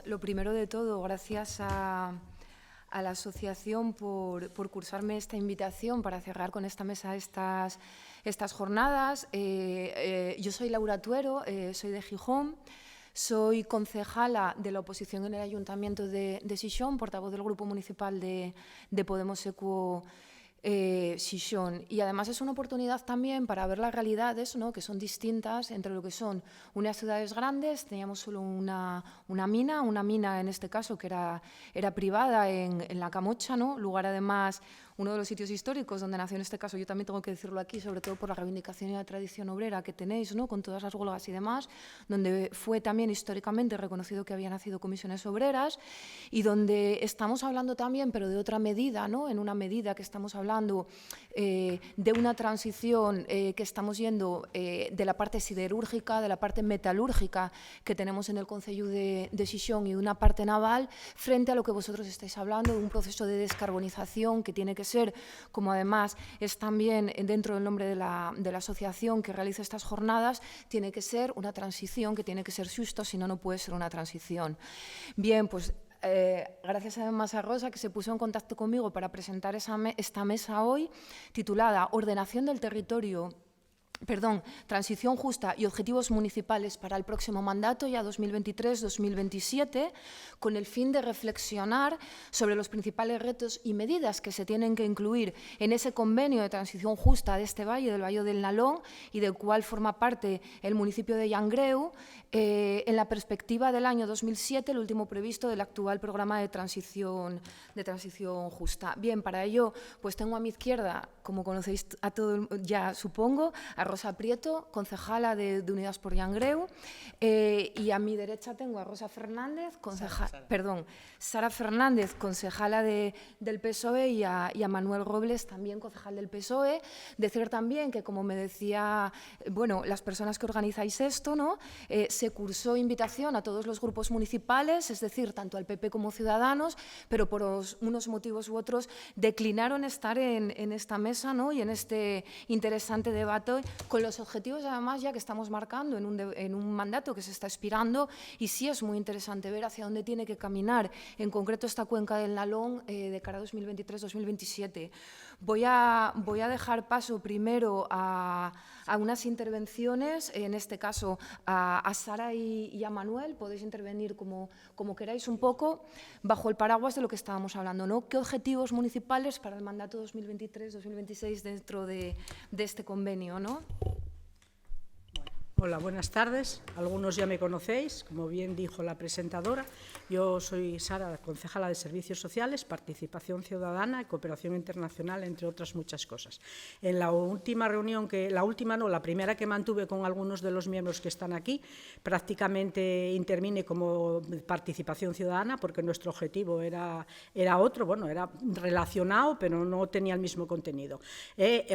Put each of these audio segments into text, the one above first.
Lo primero de todo, gracias a la asociación por cursarme esta invitación para cerrar con esta mesa estas jornadas. Yo soy Laura Tuero, soy de Gijón, soy concejala de la oposición en el Ayuntamiento de Xixón, portavoz del Grupo Municipal de Podemos Equo Xixón. Y además es una oportunidad también para ver las realidades, ¿no?, que son distintas entre lo que son unas ciudades grandes. Teníamos solo una mina en este caso que era privada en La Camocha, ¿no?, lugar además uno de los sitios históricos donde nació en este caso, yo también tengo que decirlo aquí, sobre todo por la reivindicación y la tradición obrera que tenéis, ¿no?, con todas las huelgas y demás, donde fue también históricamente reconocido que había nacido comisiones obreras y donde estamos hablando también, pero de otra medida, ¿no?, en una medida que estamos hablando de una transición que estamos yendo de la parte siderúrgica, de la parte metalúrgica que tenemos en el concello de Xixón y de una parte naval, frente a lo que vosotros estáis hablando, de un proceso de descarbonización que tiene que ser, como además es también dentro del nombre de la asociación que realiza estas jornadas, tiene que ser una transición que tiene que ser justa, si no, no puede ser una transición. Bien, pues gracias además a Rosa, que se puso en contacto conmigo para presentar esta mesa hoy, titulada Ordenación del territorio, transición justa y objetivos municipales para el próximo mandato, ya 2023-2027, con el fin de reflexionar sobre los principales retos y medidas que se tienen que incluir en ese convenio de transición justa de este valle, del Valle del Nalón, y del cual forma parte el municipio de Llangreu, en la perspectiva del año 2007, el último previsto del actual programa de transición justa. Bien, para ello, pues tengo a mi izquierda, como conocéis a todos ya supongo, a Rosa Prieto, concejala de Unidas por Llangreu, y a mi derecha tengo a Rosa Fernández, Sara Fernández, concejala del PSOE, y a Manuel Robles, también concejal del PSOE. Decir también que, como me decía, bueno, las personas que organizáis esto, ¿no?, se cursó invitación a todos los grupos municipales, es decir, tanto al PP como Ciudadanos, pero por unos motivos u otros declinaron estar en esta mesa, ¿no?, y en este interesante debate, con los objetivos además ya que estamos marcando en un mandato que se está expirando, y sí es muy interesante ver hacia dónde tiene que caminar en concreto esta cuenca del Nalón de cara a 2023-2027. Voy a dejar paso primero a unas intervenciones, en este caso a Sara y a Manuel. Podéis intervenir como queráis, un poco bajo el paraguas de lo que estábamos hablando, ¿no? ¿Qué objetivos municipales para el mandato 2023-2026 dentro de este convenio, ¿no? Hola, buenas tardes. Algunos ya me conocéis, como bien dijo la presentadora. Yo soy Sara, concejala de Servicios Sociales, Participación Ciudadana y Cooperación Internacional, entre otras muchas cosas. En la última reunión, la primera que mantuve con algunos de los miembros que están aquí, prácticamente intervine como Participación Ciudadana, porque nuestro objetivo era otro, bueno, era relacionado, pero no tenía el mismo contenido.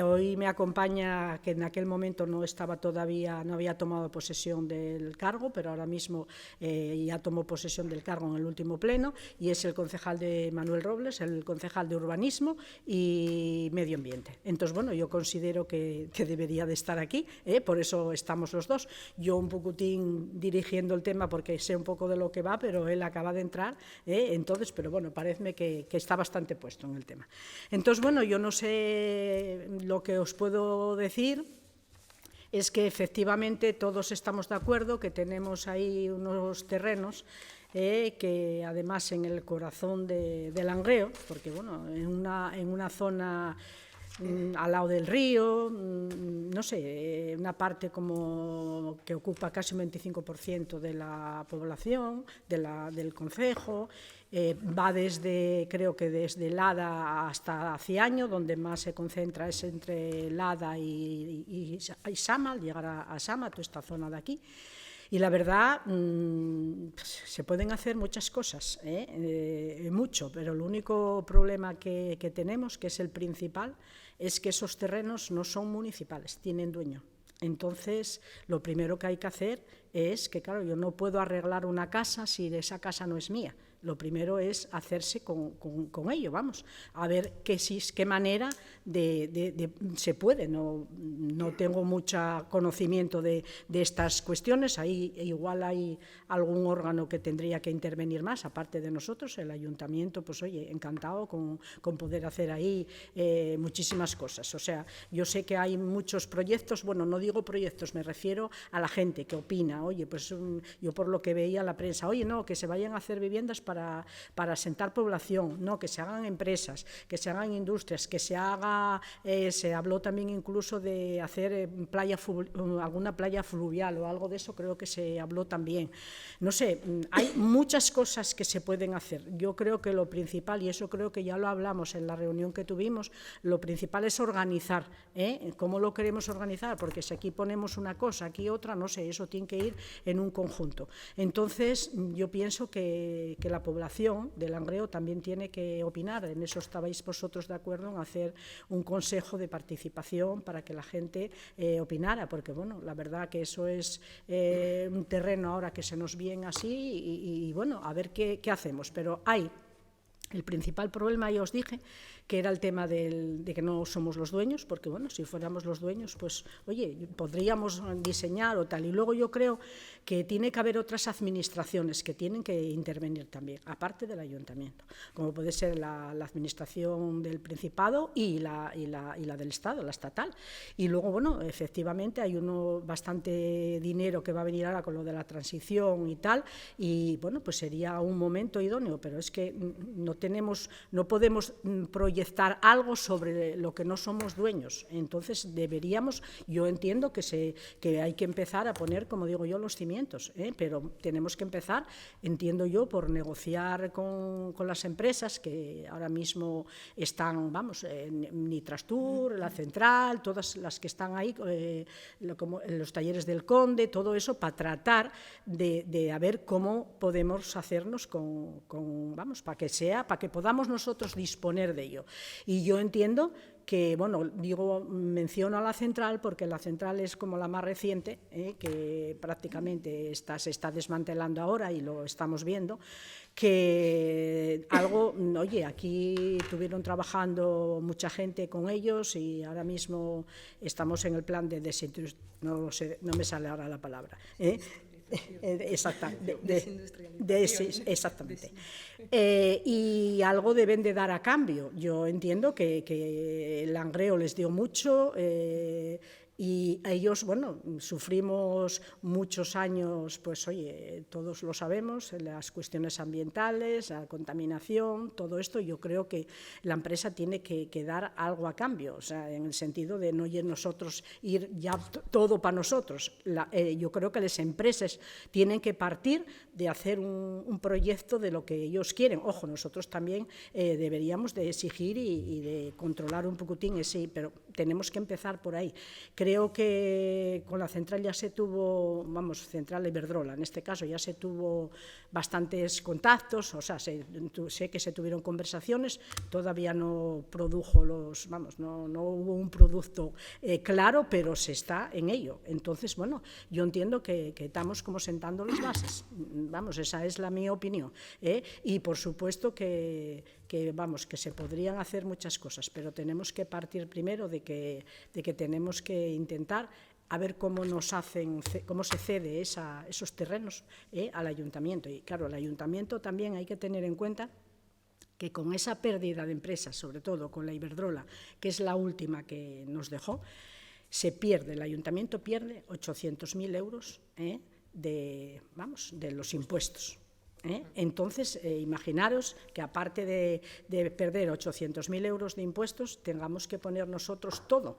Hoy me acompaña, que en aquel momento no había tomado posesión del cargo, pero ahora mismo ya tomó posesión del cargo en el último pleno, y es el concejal de Manuel Robles, el concejal de Urbanismo y Medio Ambiente. Entonces, bueno, yo considero que debería de estar aquí, por eso estamos los dos. Yo un poquitín dirigiendo el tema porque sé un poco de lo que va, pero él acaba de entrar, entonces, pero bueno, parece que está bastante puesto en el tema. Entonces, bueno, yo no sé, lo que os puedo decir es que efectivamente todos estamos de acuerdo que tenemos ahí unos terrenos que además en el corazón de Langreo, porque bueno, en una zona al lado del río, no sé, una parte como que ocupa casi un 25% de la población, del concejo, va creo que desde Lada hasta Ciaño, donde más se concentra es entre Lada y Sama, al llegar a Sama, toda esta zona de aquí. Y la verdad, se pueden hacer muchas cosas, mucho, pero el único problema que tenemos, que es el principal, es que esos terrenos no son municipales, tienen dueño. Entonces, lo primero que hay que hacer es que, claro, yo no puedo arreglar una casa si esa casa no es mía. Lo primero es hacerse con ello, vamos, a ver qué manera se puede. No tengo mucho conocimiento de estas cuestiones, ahí igual hay algún órgano que tendría que intervenir más, aparte de nosotros, el ayuntamiento, pues oye, encantado con poder hacer ahí muchísimas cosas. O sea, yo sé que hay muchos proyectos, bueno, no digo proyectos, me refiero a la gente que opina, oye, pues yo por lo que veía en la prensa, oye, no, que se vayan a hacer viviendas para asentar población, no, que se hagan empresas, que se hagan industrias, que se haga, se habló también incluso de hacer alguna playa fluvial o algo de eso, creo que se habló también. No sé, hay muchas cosas que se pueden hacer. Yo creo que lo principal, y eso creo que ya lo hablamos en la reunión que tuvimos, lo principal es organizar, ¿cómo lo queremos organizar? Porque si aquí ponemos una cosa, aquí otra, no sé, eso tiene que ir en un conjunto. Entonces, yo pienso que la población de Langreo también tiene que opinar. En eso estabais vosotros de acuerdo en hacer un consejo de participación para que la gente opinara, porque bueno, la verdad que eso es un terreno ahora que se nos viene así y bueno, a ver qué hacemos. Pero hay el principal problema, ya os dije, que era el tema de que no somos los dueños, porque bueno, si fuéramos los dueños, pues oye, podríamos diseñar o tal. Y luego yo creo que tiene que haber otras administraciones que tienen que intervenir también, aparte del ayuntamiento, como puede ser la administración del Principado y la del Estado, la estatal. Y luego, bueno, efectivamente hay bastante dinero que va a venir ahora con lo de la transición y tal, y bueno, pues sería un momento idóneo, pero es que no podemos proyectar algo sobre lo que no somos dueños. Entonces yo entiendo que hay que empezar a poner, como digo yo, los cimientos, pero tenemos que empezar, entiendo yo, por negociar con las empresas que ahora mismo están, vamos, Nitrastur, la Central, todas las que están ahí, como los talleres del Conde, todo eso, para tratar de a ver cómo podemos hacernos vamos, para que podamos nosotros disponer de ello. Y yo entiendo que, bueno, menciono a la Central porque la Central es como la más reciente, que prácticamente se está desmantelando ahora y lo estamos viendo, que oye, aquí estuvieron trabajando mucha gente con ellos y ahora mismo estamos en el plan de no me sale ahora la palabra, exactamente. Y algo deben de dar a cambio. Yo entiendo que el Langreo les dio mucho, y ellos, bueno, sufrimos muchos años, pues oye, todos lo sabemos, las cuestiones ambientales, la contaminación, todo esto. Yo creo que la empresa tiene que dar algo a cambio, o sea, en el sentido de no nosotros ir ya todo para nosotros. Yo creo que las empresas tienen que partir de hacer un proyecto de lo que ellos quieren. Ojo, nosotros también deberíamos de exigir y de controlar un poquitín ese, pero tenemos que empezar por ahí. Creo que con la Central ya se tuvo, vamos, Central Iberdrola, en este caso ya se tuvo bastantes contactos, o sea, sé que se tuvieron conversaciones, todavía no produjo no hubo un producto claro, pero se está en ello. Entonces, bueno, yo entiendo que estamos como sentando las bases, vamos, esa es mi opinión, y por supuesto que se podrían hacer muchas cosas, pero tenemos que partir primero de que tenemos que intentar a ver cómo se cede esos terrenos al ayuntamiento. Y claro, el ayuntamiento también hay que tener en cuenta que con esa pérdida de empresas, sobre todo con la Iberdrola, que es la última que nos dejó, el ayuntamiento pierde 800.000 euros de los impuestos. Entonces, imaginaros que aparte de perder 800.000 euros de impuestos, tengamos que poner nosotros todo.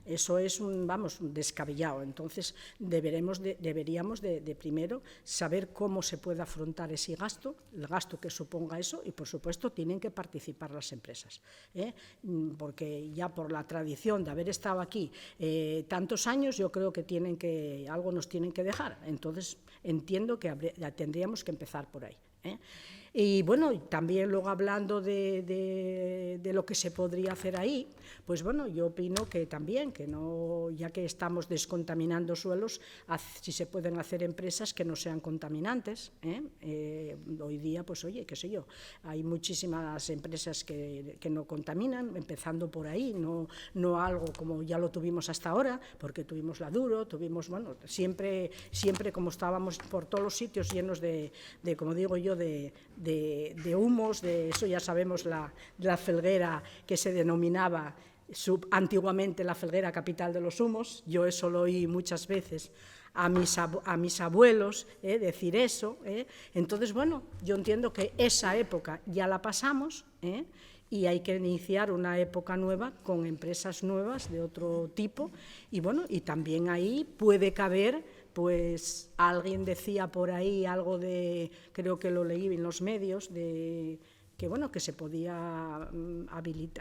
Eso es un descabellado. Entonces, deberíamos de primero saber cómo se puede afrontar ese gasto, el gasto que suponga eso, y por supuesto tienen que participar las empresas. Porque ya por la tradición de haber estado aquí tantos años, yo creo que algo nos tienen que dejar. Entonces, entiendo que tendríamos que empezar por ahí. Y bueno, también luego hablando de lo que se podría hacer ahí, pues bueno, yo opino que también, que no, ya que estamos descontaminando suelos, si se pueden hacer empresas que no sean contaminantes. Hoy día, pues oye, qué sé yo, hay muchísimas empresas que no contaminan, empezando por ahí, no algo como ya lo tuvimos hasta ahora, porque tuvimos la Duro, tuvimos, bueno, siempre como estábamos por todos los sitios llenos de como digo yo, de humos, de eso ya sabemos la felguera que se denominaba antiguamente la felguera capital de los humos. Yo eso lo oí muchas veces a mis abuelos decir eso. Entonces, bueno, yo entiendo que esa época ya la pasamos, y hay que iniciar una época nueva con empresas nuevas de otro tipo, y bueno, y también ahí puede caber, pues alguien decía por ahí algo de, creo que lo leí en los medios, de que bueno, que se podía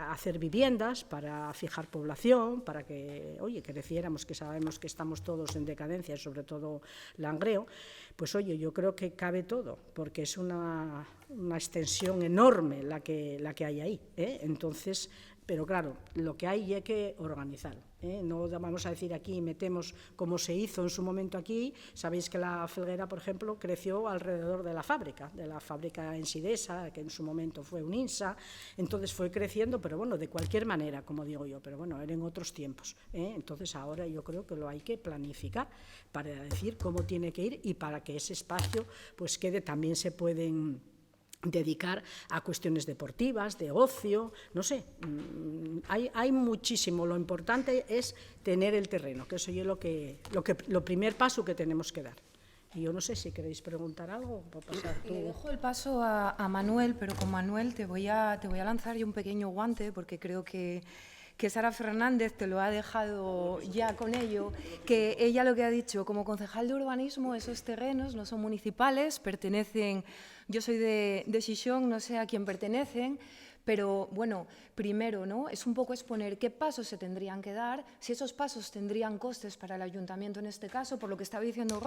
hacer viviendas para fijar población, para que, oye, creciéramos, que sabemos que estamos todos en decadencia, sobre todo Langreo. Pues oye, yo creo que cabe todo, porque es una extensión enorme la que hay ahí, entonces, pero claro, lo que hay que organizar. No vamos a decir aquí, metemos como se hizo en su momento aquí. Sabéis que la felguera, por ejemplo, creció alrededor de la fábrica en Sidesa, que en su momento fue un INSA, entonces fue creciendo, pero bueno, de cualquier manera, como digo yo, pero bueno, eran otros tiempos. Entonces ahora yo creo que lo hay que planificar para decir cómo tiene que ir, y para que ese espacio pues quede, también se pueden dedicar a cuestiones deportivas, de ocio, no sé, hay muchísimo. Lo importante es tener el terreno, que eso es lo primer paso que tenemos que dar. Y yo no sé si queréis preguntar algo. Le dejo el paso a Manuel, pero con Manuel te voy a lanzar yo un pequeño guante, porque creo que Sara Fernández te lo ha dejado ya con ello, que ella lo que ha dicho, como concejal de urbanismo, esos terrenos no son municipales, pertenecen, yo soy de Xixón, no sé a quién pertenecen, pero bueno, primero, ¿no? Es un poco exponer qué pasos se tendrían que dar, si esos pasos tendrían costes para el ayuntamiento en este caso, por lo que estaba diciendo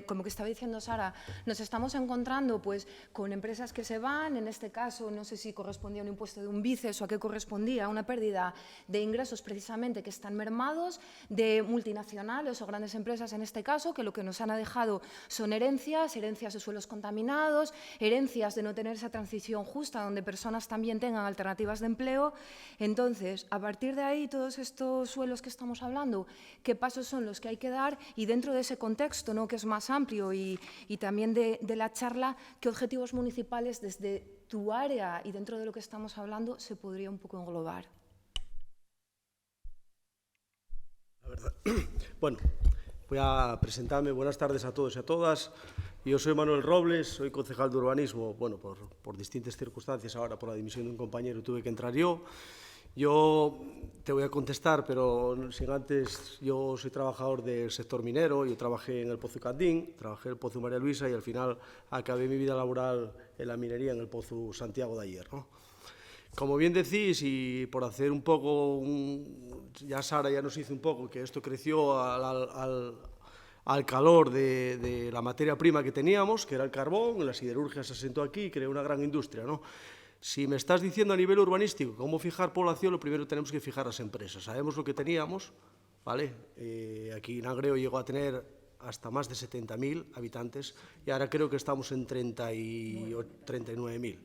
como que estaba diciendo Sara, nos estamos encontrando pues con empresas que se van, en este caso no sé si correspondía a un impuesto de un BICES o a qué correspondía, una pérdida de ingresos precisamente que están mermados, de multinacionales o grandes empresas en este caso, que lo que nos han dejado son herencias de suelos contaminados, herencias de no tener esa transición justa, donde personas también tengan alternativas de empleo. Entonces, a partir de ahí, todos estos suelos que estamos hablando, ¿qué pasos son los que hay que dar? Y dentro de ese contexto, ¿no?, que es más amplio, y también de la charla, ¿qué objetivos municipales desde tu área y dentro de lo que estamos hablando se podría un poco englobar? La verdad. Bueno, voy a presentarme. Buenas tardes a todos y a todas. Yo soy Manuel Robles, soy concejal de urbanismo. Bueno, por distintas circunstancias, ahora por la dimisión de un compañero tuve que entrar yo. Yo te voy a contestar, pero sin antes, yo soy trabajador del sector minero. Yo trabajé en el Pozo Candín, trabajé en el Pozo María Luisa, y al final acabé mi vida laboral en la minería en el Pozo Santiago de Ayer, ¿no? Como bien decís, y por hacer un poco, ya Sara ya nos hizo un poco, que esto creció al calor de la materia prima que teníamos, que era el carbón. La siderurgia se asentó aquí y creó una gran industria, ¿no? Si me estás diciendo a nivel urbanístico cómo fijar población, lo primero tenemos que fijar las empresas. Sabemos lo que teníamos, ¿vale? Aquí Langreo llegó a tener hasta más de 70.000 habitantes, y ahora creo que estamos en 39.000.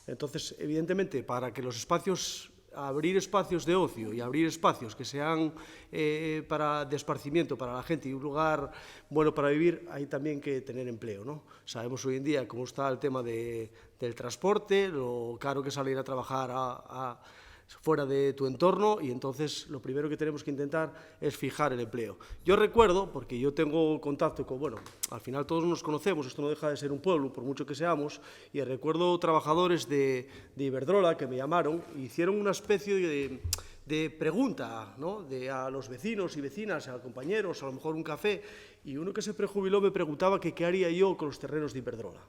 Entonces, evidentemente, para que los espacios, abrir espacios de ocio y abrir espacios que sean de esparcimiento para la gente y un lugar bueno para vivir, hay también que tener empleo, ¿no? Sabemos hoy en día cómo está el tema del transporte, lo caro que es salir a trabajar fuera de tu entorno, y entonces lo primero que tenemos que intentar es fijar el empleo. Yo recuerdo, porque yo tengo contacto con, bueno, al final todos nos conocemos, esto no deja de ser un pueblo, por mucho que seamos, y recuerdo trabajadores de Iberdrola que me llamaron y hicieron una especie de pregunta, ¿no?, a los vecinos y vecinas, a compañeros, a lo mejor un café, y uno que se prejubiló me preguntaba que qué haría yo con los terrenos de Iberdrola.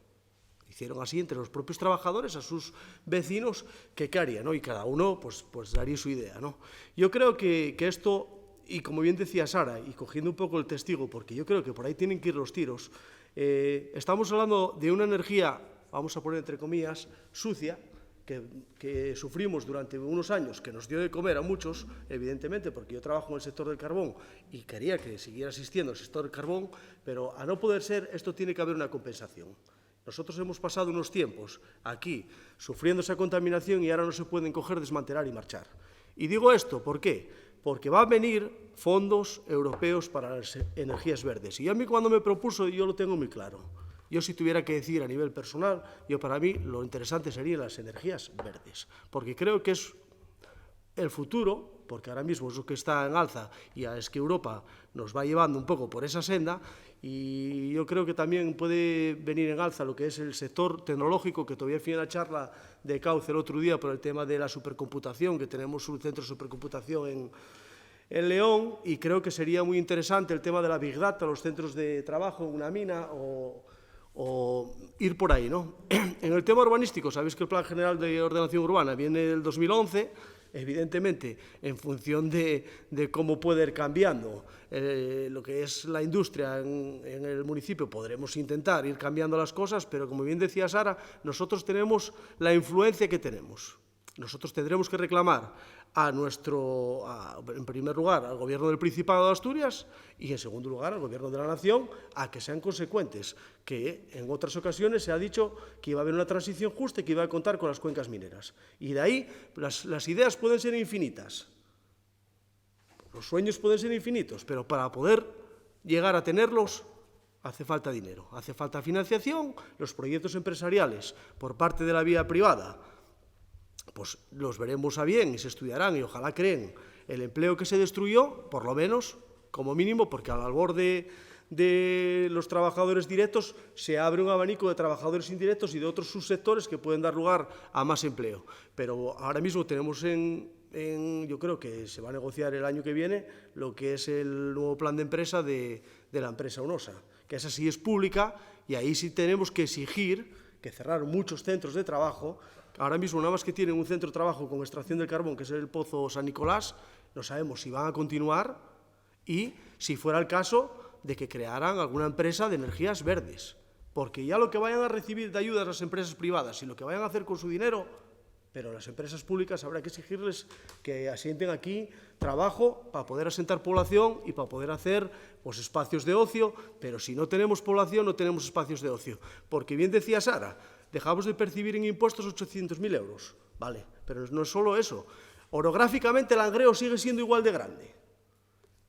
Hicieron así entre los propios trabajadores a sus vecinos que qué harían, ¿no? Y cada uno pues daría su idea, ¿no? Yo creo que esto, y como bien decía Sara, y cogiendo un poco el testigo, porque yo creo que por ahí tienen que ir los tiros, Estamos hablando de una energía, vamos a poner entre comillas, sucia, que sufrimos durante unos años, que nos dio de comer a muchos, evidentemente, porque yo trabajo en el sector del carbón y quería que siguiera existiendo el sector del carbón, pero a no poder ser, esto tiene que haber una compensación. Nosotros hemos pasado unos tiempos aquí sufriendo esa contaminación y ahora no se pueden coger, desmantelar y marchar. Y digo esto, ¿por qué? Porque van a venir fondos europeos para las energías verdes. Y a mí cuando me propuso, yo lo tengo muy claro. Yo si tuviera que decir a nivel personal, para mí lo interesante serían las energías verdes, porque creo que es el futuro, porque ahora mismo es lo que está en alza y es que Europa nos va llevando un poco por esa senda, y yo creo que también puede venir en alza lo que es el sector tecnológico, que todavía fui en la charla de Cauce el otro día por el tema de la supercomputación, que tenemos un centro de supercomputación en León, y creo que sería muy interesante el tema de la Big Data, los centros de trabajo en una mina o ir por ahí, ¿no? En el tema urbanístico, sabéis que el Plan General de Ordenación Urbana viene del 2011, evidentemente, en función de cómo puede ir cambiando lo que es la industria en el municipio, podremos intentar ir cambiando las cosas, pero como bien decía Sara, nosotros tenemos la influencia que tenemos. Nosotros tendremos que reclamar en primer lugar, al Gobierno del Principado de Asturias y, en segundo lugar, al Gobierno de la Nación, a que sean consecuentes, que en otras ocasiones se ha dicho que iba a haber una transición justa y que iba a contar con las cuencas mineras. Y de ahí las ideas pueden ser infinitas, los sueños pueden ser infinitos, pero para poder llegar a tenerlos hace falta dinero, hace falta financiación. Los proyectos empresariales por parte de la vía privada, pues los veremos a bien y se estudiarán y ojalá creen el empleo que se destruyó, por lo menos, como mínimo, porque al albor de los trabajadores directos se abre un abanico de trabajadores indirectos y de otros subsectores que pueden dar lugar a más empleo. Pero ahora mismo tenemos yo creo que se va a negociar el año que viene lo que es el nuevo plan de empresa de la empresa UNOSA, que esa sí es pública y ahí sí tenemos que exigir que cerrar muchos centros de trabajo. Ahora mismo nada más que tienen un centro de trabajo con extracción del carbón, que es el Pozo San Nicolás, no sabemos si van a continuar y si fuera el caso de que crearan alguna empresa de energías verdes, porque ya lo que vayan a recibir de ayudas las empresas privadas y lo que vayan a hacer con su dinero, pero las empresas públicas habrá que exigirles que asienten aquí trabajo para poder asentar población y para poder hacer pues, espacios de ocio, pero si no tenemos población no tenemos espacios de ocio, porque bien decía Sara, dejamos de percibir en impuestos 800.000 euros, vale, pero no es solo eso, orográficamente el Langreo sigue siendo igual de grande.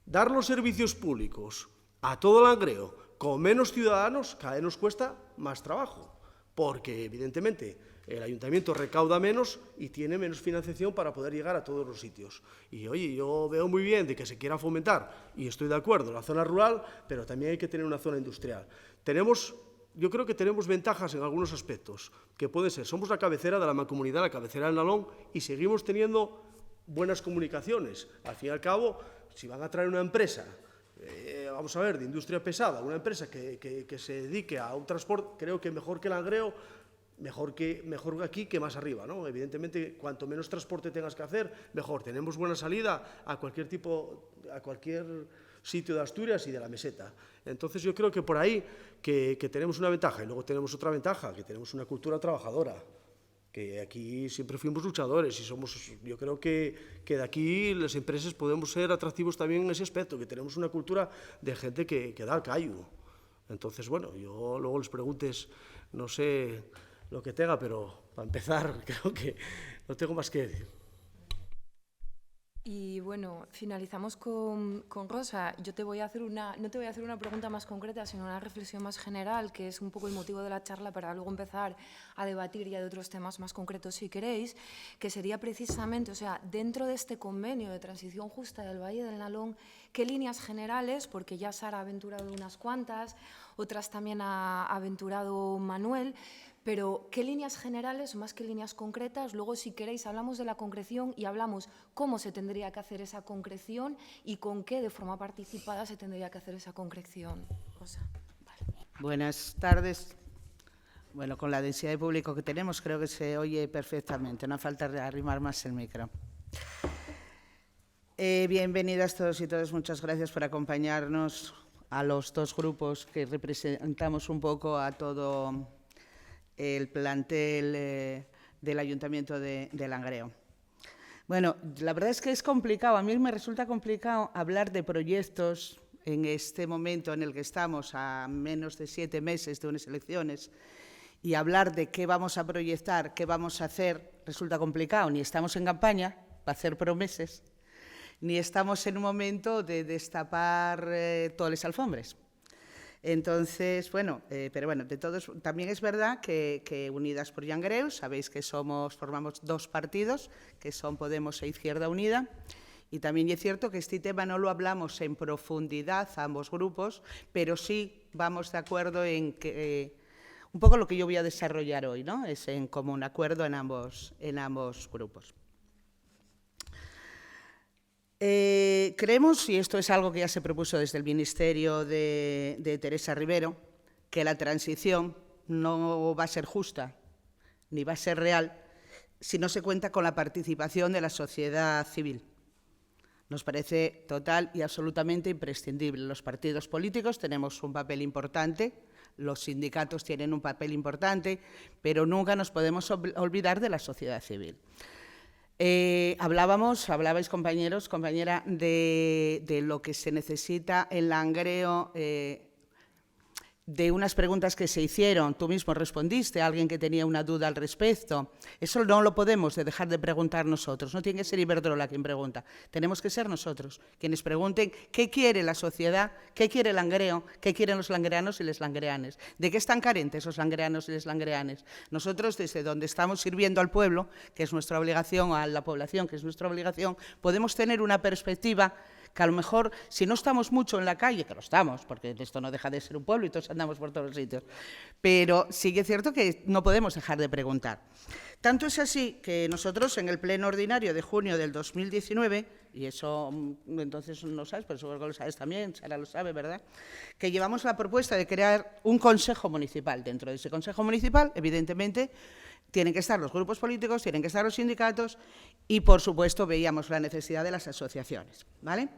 Dar los servicios públicos a todo el Langreo con menos ciudadanos cada vez nos cuesta más trabajo, porque evidentemente el ayuntamiento recauda menos y tiene menos financiación para poder llegar a todos los sitios. Y oye, yo veo muy bien de que se quiera fomentar, y estoy de acuerdo, la zona rural, pero también hay que tener una zona industrial. Yo creo que tenemos ventajas en algunos aspectos, que pueden ser, somos la cabecera de la mancomunidad, la cabecera del Nalón, y seguimos teniendo buenas comunicaciones. Al fin y al cabo, si van a traer una empresa, vamos a ver, de industria pesada, una empresa que se dedique a un transporte, creo que mejor que el Langreo, mejor aquí que más arriba, ¿no? Evidentemente, cuanto menos transporte tengas que hacer, mejor. Tenemos buena salida a cualquier sitio de Asturias y de la meseta. Entonces yo creo que por ahí que tenemos una ventaja, y luego tenemos otra ventaja, que tenemos una cultura trabajadora, que aquí siempre fuimos luchadores y yo creo que de aquí las empresas podemos ser atractivos también en ese aspecto, que tenemos una cultura de gente que da el callo. Entonces, bueno, yo luego les preguntes, no sé lo que tenga, pero para empezar creo que no tengo más que decir. Y bueno, finalizamos con Rosa. Yo no te voy a hacer una pregunta más concreta, sino una reflexión más general, que es un poco el motivo de la charla, para luego empezar a debatir ya de otros temas más concretos, si queréis, que sería precisamente, o sea, dentro de este convenio de transición justa del Valle del Nalón, ¿qué líneas generales? Porque ya Sara ha aventurado unas cuantas, otras también ha aventurado Manuel, pero ¿qué líneas generales, más que líneas concretas? Luego, si queréis, hablamos de la concreción y hablamos cómo se tendría que hacer esa concreción y con qué, de forma participada, se tendría que hacer esa concreción. Rosa. Vale. Buenas tardes. Bueno, con la densidad de público que tenemos, creo que se oye perfectamente. No falta arrimar más el micro. Bienvenidas todos y todas. Muchas gracias por acompañarnos a los dos grupos que representamos un poco a todo el plantel del Ayuntamiento de Langreo. Bueno, la verdad es que es complicado, a mí me resulta complicado hablar de proyectos en este momento en el que estamos, a menos de 7 meses de unas elecciones, y hablar de qué vamos a proyectar, qué vamos a hacer, resulta complicado. Ni estamos en campaña para hacer promesas, ni estamos en un momento de destapar todas las alfombras. Entonces, bueno, pero bueno, de todos, también es verdad que Unidas por Langreo, sabéis que formamos 2 partidos, que son Podemos e Izquierda Unida, y también es cierto que este tema no lo hablamos en profundidad a ambos grupos, pero sí vamos de acuerdo en que un poco lo que yo voy a desarrollar hoy, ¿no? Es en común acuerdo en ambos grupos. Creemos, y esto es algo que ya se propuso desde el Ministerio de Teresa Rivero, que la transición no va a ser justa ni va a ser real si no se cuenta con la participación de la sociedad civil. Nos parece total y absolutamente imprescindible. Los partidos políticos tenemos un papel importante, los sindicatos tienen un papel importante, pero nunca nos podemos olvidar de la sociedad civil. Hablabais, compañeros, compañera, de lo que se necesita en Langreo, de unas preguntas que se hicieron. Tú mismo respondiste a alguien que tenía una duda al respecto. Eso no lo podemos dejar de preguntar nosotros. No tiene que ser Iberdrola quien pregunta. Tenemos que ser nosotros quienes pregunten qué quiere la sociedad, qué quiere Langreo, qué quieren los langreanos y las langreanes. ¿De qué están carentes los langreanos y las langreanes? Nosotros, desde donde estamos sirviendo al pueblo, que es nuestra obligación, a la población, que es nuestra obligación, podemos tener una perspectiva que a lo mejor, si no estamos mucho en la calle, que lo estamos, porque esto no deja de ser un pueblo y todos andamos por todos los sitios, pero sí que es cierto que no podemos dejar de preguntar. Tanto es así que nosotros en el pleno ordinario de junio del 2019, y eso entonces no sabes, pero seguro que lo sabes también, Sara lo sabe, ¿verdad?, que llevamos la propuesta de crear un consejo municipal. Dentro de ese consejo municipal, evidentemente, tienen que estar los grupos políticos, tienen que estar los sindicatos y, por supuesto, veíamos la necesidad de las asociaciones, ¿vale?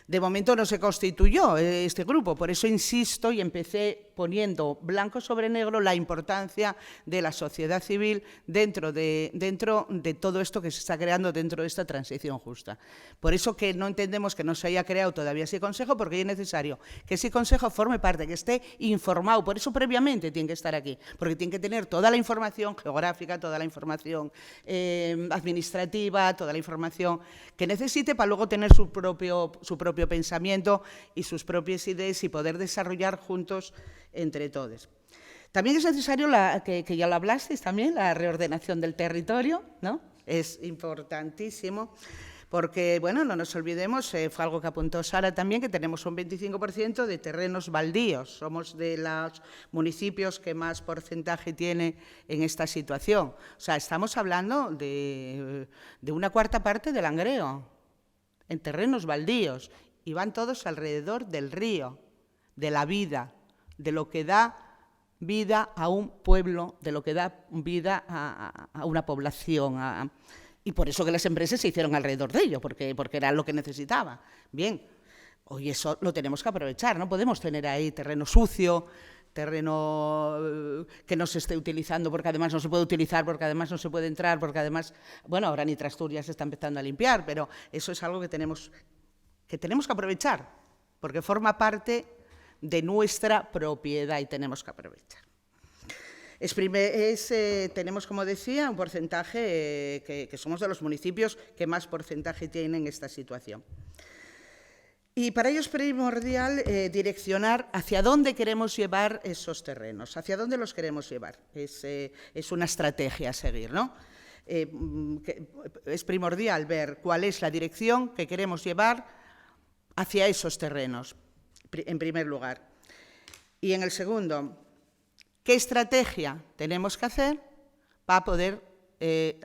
De momento no se constituyó este grupo, por eso insisto y empecé poniendo blanco sobre negro la importancia de la sociedad civil dentro de todo esto que se está creando dentro de esta transición justa. Por eso que no entendemos que no se haya creado todavía ese consejo, porque es necesario que ese consejo forme parte, que esté informado. Por eso previamente tiene que estar aquí, porque tiene que tener toda la información geográfica, toda la información administrativa, toda la información que necesite para luego tener su propio pensamiento y sus propias ideas y poder desarrollar juntos entre todos. También es necesario, que ya lo hablasteis también, la reordenación del territorio, ¿no? Es importantísimo porque, bueno, no nos olvidemos, fue algo que apuntó Sara también, que tenemos un 25% de terrenos baldíos. Somos de los municipios que más porcentaje tiene en esta situación. O sea, estamos hablando de una cuarta parte del Langreo en terrenos baldíos, y van todos alrededor del río, de la vida, de lo que da vida a un pueblo, de lo que da vida a una población. Y por eso que las empresas se hicieron alrededor de ello, porque era lo que necesitaba. Bien, hoy eso lo tenemos que aprovechar, no podemos tener ahí terreno sucio, terreno que no se esté utilizando, porque además no se puede utilizar, porque además no se puede entrar, porque además, bueno, ahora ni Trasturias se está empezando a limpiar, pero eso es algo que tenemos que aprovechar, porque forma parte de nuestra propiedad y tenemos que aprovechar. Tenemos, como decía, un porcentaje que somos de los municipios que más porcentaje tienen en esta situación. Y para ello es primordial direccionar hacia dónde queremos llevar esos terrenos, hacia dónde los queremos llevar. Es una estrategia a seguir, ¿no? Es primordial ver cuál es la dirección que queremos llevar hacia esos terrenos, en primer lugar. Y en el segundo, ¿qué estrategia tenemos que hacer para poder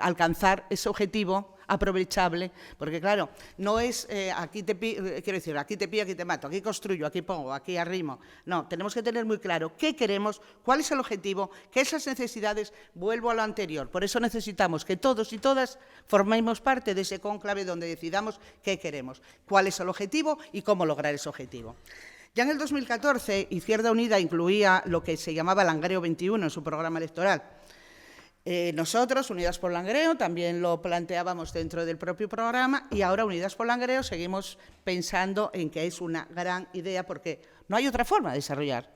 alcanzar ese objetivo aprovechable? Porque, claro, no es aquí te pillo, aquí te mato, aquí construyo, aquí pongo, aquí arrimo. No, tenemos que tener muy claro qué queremos, cuál es el objetivo, qué son las necesidades. Vuelvo a lo anterior. Por eso necesitamos que todos y todas formemos parte de ese cónclave donde decidamos qué queremos, cuál es el objetivo y cómo lograr ese objetivo. Ya en el 2014, Izquierda Unida incluía lo que se llamaba Langreo 21 en su programa electoral. Nosotros, Unidas por Langreo, también lo planteábamos dentro del propio programa y ahora Unidas por Langreo seguimos pensando en que es una gran idea porque no hay otra forma de desarrollar.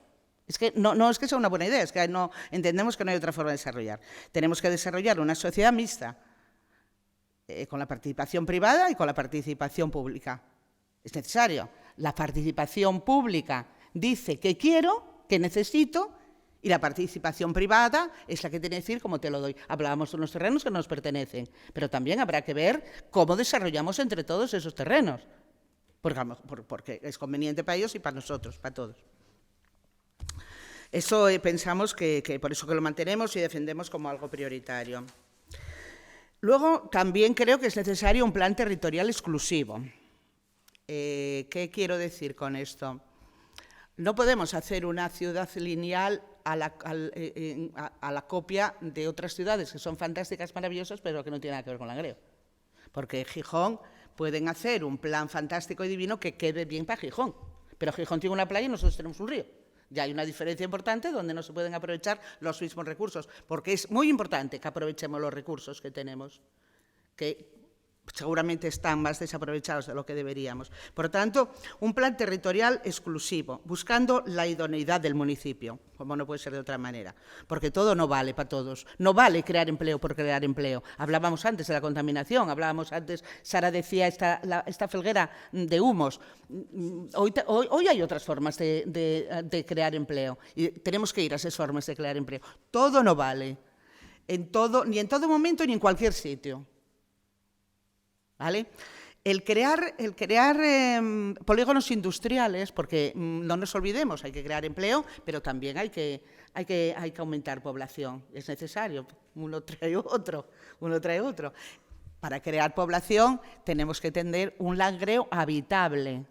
Es que no es que sea una buena idea, es que no, entendemos que no hay otra forma de desarrollar. Tenemos que desarrollar una sociedad mixta, con la participación privada y con la participación pública. Es necesario. La participación pública dice qué quiero, qué necesito, y la participación privada es la que tiene que decir cómo te lo doy. Hablábamos de unos terrenos que nos pertenecen, pero también habrá que ver cómo desarrollamos entre todos esos terrenos, porque es conveniente para ellos y para nosotros, para todos. Eso pensamos que por eso que lo mantenemos y defendemos como algo prioritario. Luego, también creo que es necesario un plan territorial exclusivo. ¿Qué quiero decir con esto? No podemos hacer una ciudad lineal a la copia de otras ciudades que son fantásticas, maravillosas, pero que no tienen nada que ver con Langreo. Porque Gijón pueden hacer un plan fantástico y divino que quede bien para Gijón. Pero Gijón tiene una playa y nosotros tenemos un río. Ya hay una diferencia importante donde no se pueden aprovechar los mismos recursos, porque es muy importante que aprovechemos los recursos que tenemos, que seguramente están más desaprovechados de lo que deberíamos. Por tanto, un plan territorial exclusivo, buscando la idoneidad del municipio, como no puede ser de otra manera, porque todo no vale para todos. No vale crear empleo por crear empleo. Hablábamos antes de la contaminación, hablábamos antes, Sara decía, esta felguera de humos. Hoy hay otras formas de crear empleo y tenemos que ir a esas formas de crear empleo. Todo no vale, ni en todo momento ni en cualquier sitio. ¿Vale? El crear polígonos industriales, porque no nos olvidemos, hay que crear empleo, pero también hay que aumentar población. Es necesario, uno trae otro. Para crear población tenemos que tener un Langreo habitable.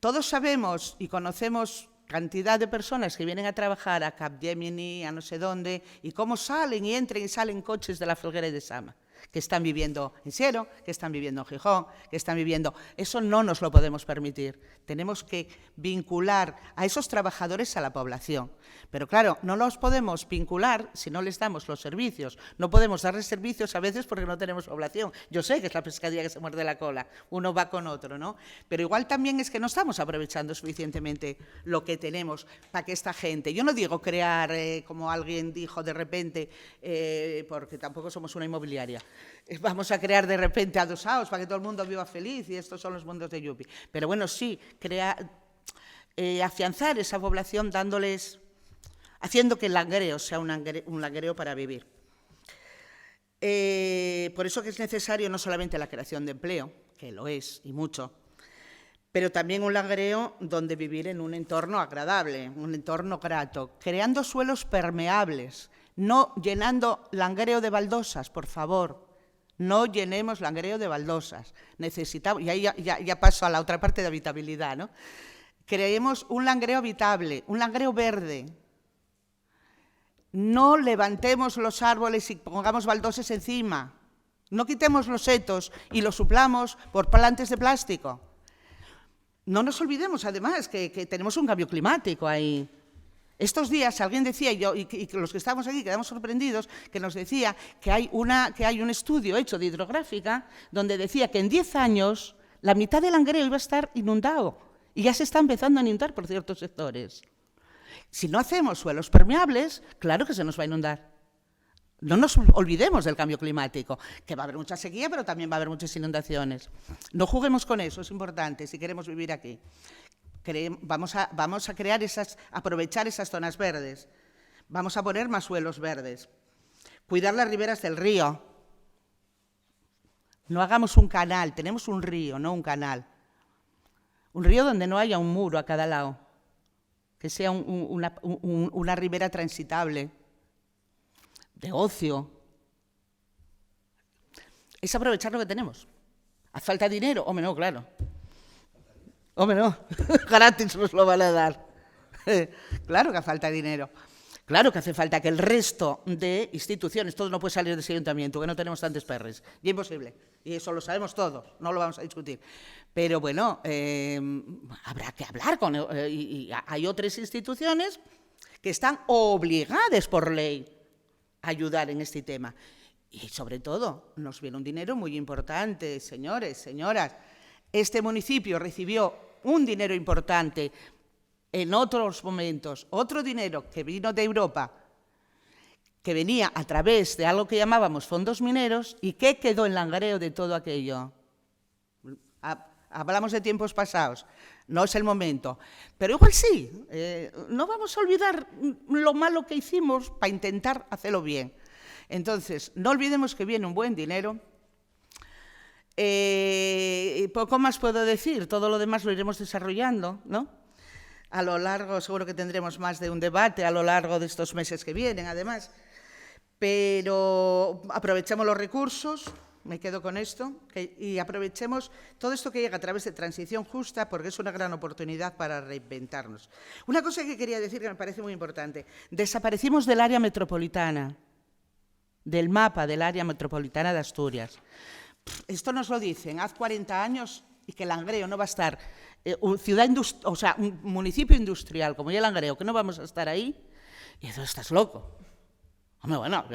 Todos sabemos y conocemos cantidad de personas que vienen a trabajar a Capgemini, a no sé dónde, y cómo salen y entran y salen coches de la Felguera y de Sama, que están viviendo en Siero, que están viviendo en Gijón, que están viviendo... Eso no nos lo podemos permitir. Tenemos que vincular a esos trabajadores a la población. Pero claro, no los podemos vincular si no les damos los servicios. No podemos darles servicios a veces porque no tenemos población. Yo sé que es la pescadilla que se muerde la cola. Uno va con otro, ¿no? Pero igual también es que no estamos aprovechando suficientemente lo que tenemos para que esta gente... Yo no digo crear, como alguien dijo de repente, porque tampoco somos una inmobiliaria, vamos a crear de repente adosados para que todo el mundo viva feliz y estos son los mundos de Yupi. Pero bueno, sí, afianzar esa población haciendo que el Langreo sea un Langreo para vivir. Por eso que es necesario no solamente la creación de empleo, que lo es y mucho, pero también un Langreo donde vivir en un entorno agradable, un entorno grato, creando suelos permeables, no llenando Langreo de baldosas, por favor. No llenemos Langreo de baldosas. Necesitamos, y ahí ya paso a la otra parte de habitabilidad, ¿no? Creemos un Langreo habitable, un Langreo verde. No levantemos los árboles y pongamos baldosas encima. No quitemos los setos y los suplamos por plantes de plástico. No nos olvidemos, además, que tenemos un cambio climático ahí. Estos días alguien decía, y los que estamos aquí quedamos sorprendidos, que nos decía que hay un estudio hecho de hidrográfica donde decía que en 10 años la mitad del Langreo iba a estar inundado y ya se está empezando a inundar por ciertos sectores. Si no hacemos suelos permeables, claro que se nos va a inundar. No nos olvidemos del cambio climático, que va a haber mucha sequía, pero también va a haber muchas inundaciones. No juguemos con eso, es importante si queremos vivir aquí. Vamos a aprovechar esas zonas verdes. Vamos a poner más suelos verdes. Cuidar las riberas del río. No hagamos un canal, tenemos un río, no un canal. Un río donde no haya un muro a cada lado, que sea una ribera transitable, de ocio. Es aprovechar lo que tenemos. ¿Hace falta dinero? Hombre, no, claro. Hombre, no, gratis nos lo van a dar. Claro que hace falta dinero. Claro que hace falta que el resto de instituciones, todo no puede salir de ese ayuntamiento, que no tenemos tantos perres. Y imposible. Y eso lo sabemos todos, no lo vamos a discutir. Pero bueno, habrá que hablar con... y hay otras instituciones que están obligadas por ley a ayudar en este tema. Y sobre todo, nos viene un dinero muy importante, señores, señoras. Este municipio recibió un dinero importante en otros momentos, otro dinero que vino de Europa, que venía a través de algo que llamábamos fondos mineros, y ¿qué quedó en Langreo de todo aquello? Hablamos de tiempos pasados, no es el momento, pero igual sí, no vamos a olvidar lo malo que hicimos para intentar hacerlo bien. Entonces, no olvidemos que viene un buen dinero. Poco más puedo decir, todo lo demás lo iremos desarrollando, ¿no? A lo largo, seguro que tendremos más de un debate a lo largo de estos meses que vienen, además. Pero aprovechemos los recursos, me quedo con esto, y aprovechemos todo esto que llega a través de transición justa, porque es una gran oportunidad para reinventarnos. Una cosa que quería decir que me parece muy importante: desaparecimos del área metropolitana, del mapa del área metropolitana de Asturias. Esto nos lo dicen hace 40 años, y que Langreo no va a estar, un municipio industrial como ya Langreo, que no vamos a estar ahí, y eso estás loco. Hombre, bueno,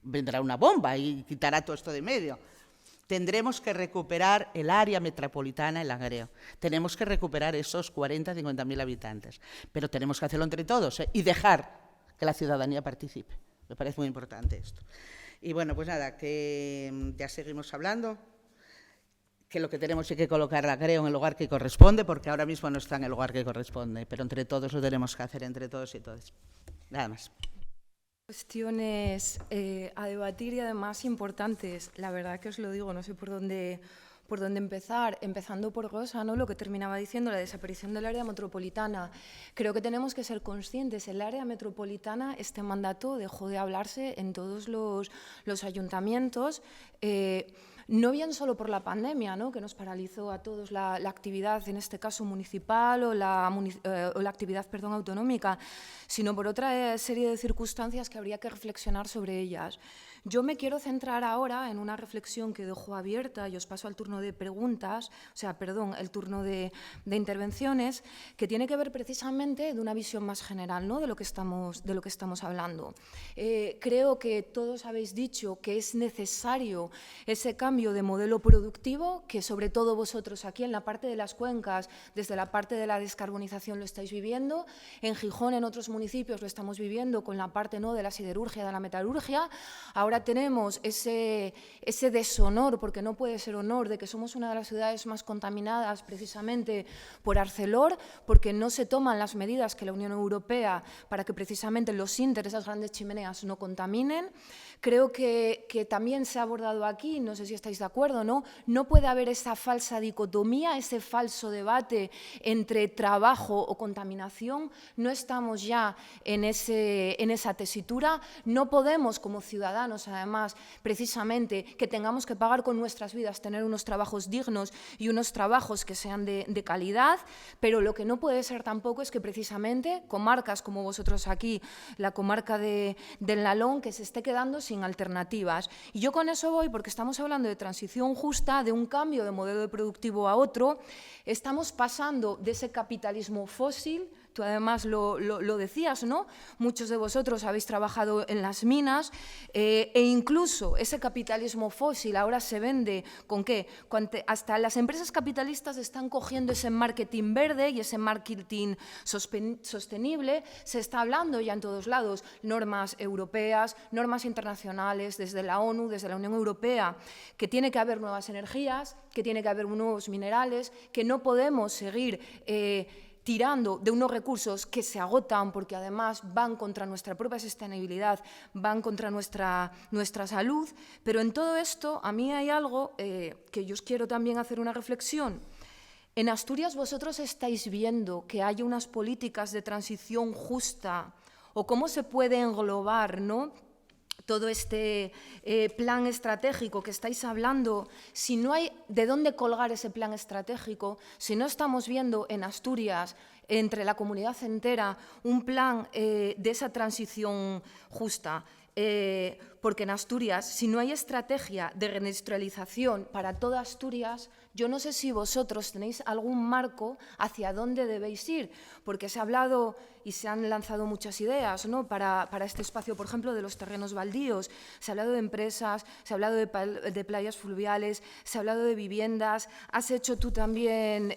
vendrá una bomba y quitará todo esto de medio. Tendremos que recuperar el área metropolitana en Langreo. Tenemos que recuperar esos 40, 50.000 habitantes. Pero tenemos que hacerlo entre todos, y dejar que la ciudadanía participe. Me parece muy importante esto. Y bueno, pues nada, que ya seguimos hablando, que lo que tenemos es que colocar a Langreo en el lugar que corresponde, porque ahora mismo no está en el lugar que corresponde, pero entre todos lo tenemos que hacer, entre todos y todas. Nada más. Cuestiones a debatir y además importantes. La verdad que os lo digo, no sé por dónde empezar, empezando por Rosa, ¿no? Lo que terminaba diciendo, la desaparición del área metropolitana. Creo que tenemos que ser conscientes, el área metropolitana, este mandato dejó de hablarse en todos los ayuntamientos, no bien solo por la pandemia, ¿no? Que nos paralizó a todos la actividad, en este caso municipal o la actividad, autonómica, sino por otra serie de circunstancias que habría que reflexionar sobre ellas. Yo me quiero centrar ahora en una reflexión que dejo abierta y os paso al turno de preguntas, el turno de intervenciones, que tiene que ver precisamente de una visión más general, ¿no? de lo que estamos hablando. Creo que todos habéis dicho que es necesario ese cambio de modelo productivo, que sobre todo vosotros aquí en la parte de las cuencas, desde la parte de la descarbonización lo estáis viviendo, en Gijón, en otros municipios lo estamos viviendo con la parte, ¿no? de la siderurgia, de la metalurgia. Ahora tenemos ese deshonor, porque no puede ser honor, de que somos una de las ciudades más contaminadas precisamente por Arcelor, porque no se toman las medidas que la Unión Europea para que precisamente los sinter, esas grandes chimeneas, no contaminen. Creo que también se ha abordado aquí, no sé si estáis de acuerdo, ¿no? No puede haber esa falsa dicotomía, ese falso debate entre trabajo o contaminación. No estamos ya en esa tesitura. No podemos, como ciudadanos, además, precisamente, que tengamos que pagar con nuestras vidas, tener unos trabajos dignos y unos trabajos que sean de calidad, pero lo que no puede ser tampoco es que precisamente comarcas como vosotros aquí, la comarca del Nalón, que se esté quedando sin alternativas. Y yo con eso voy porque estamos hablando de transición justa, de un cambio de modelo de productivo a otro. Estamos pasando de ese capitalismo fósil. Tú además lo decías, ¿no? Muchos de vosotros habéis trabajado en las minas e incluso ese capitalismo fósil ahora se vende ¿con qué? Hasta las empresas capitalistas están cogiendo ese marketing verde y ese marketing sostenible. Se está hablando ya en todos lados, normas europeas, normas internacionales, desde la ONU, desde la Unión Europea, que tiene que haber nuevas energías, que tiene que haber nuevos minerales, que no podemos seguir tirando de unos recursos que se agotan porque además van contra nuestra propia sostenibilidad, van contra nuestra salud. Pero en todo esto a mí hay algo que yo os quiero también hacer una reflexión. En Asturias vosotros estáis viendo que hay unas políticas de transición justa, o cómo se puede englobar, ¿no?, todo este plan estratégico que estáis hablando. Si no hay de dónde colgar ese plan estratégico, si no estamos viendo en Asturias, entre la comunidad entera, un plan de esa transición justa, porque en Asturias, si no hay estrategia de reindustrialización para toda Asturias, yo no sé si vosotros tenéis algún marco hacia dónde debéis ir, porque se ha hablado y se han lanzado muchas ideas, ¿no?, para este espacio, por ejemplo, de los terrenos baldíos. Se ha hablado de empresas, se ha hablado de playas fluviales, se ha hablado de viviendas. Has hecho tú también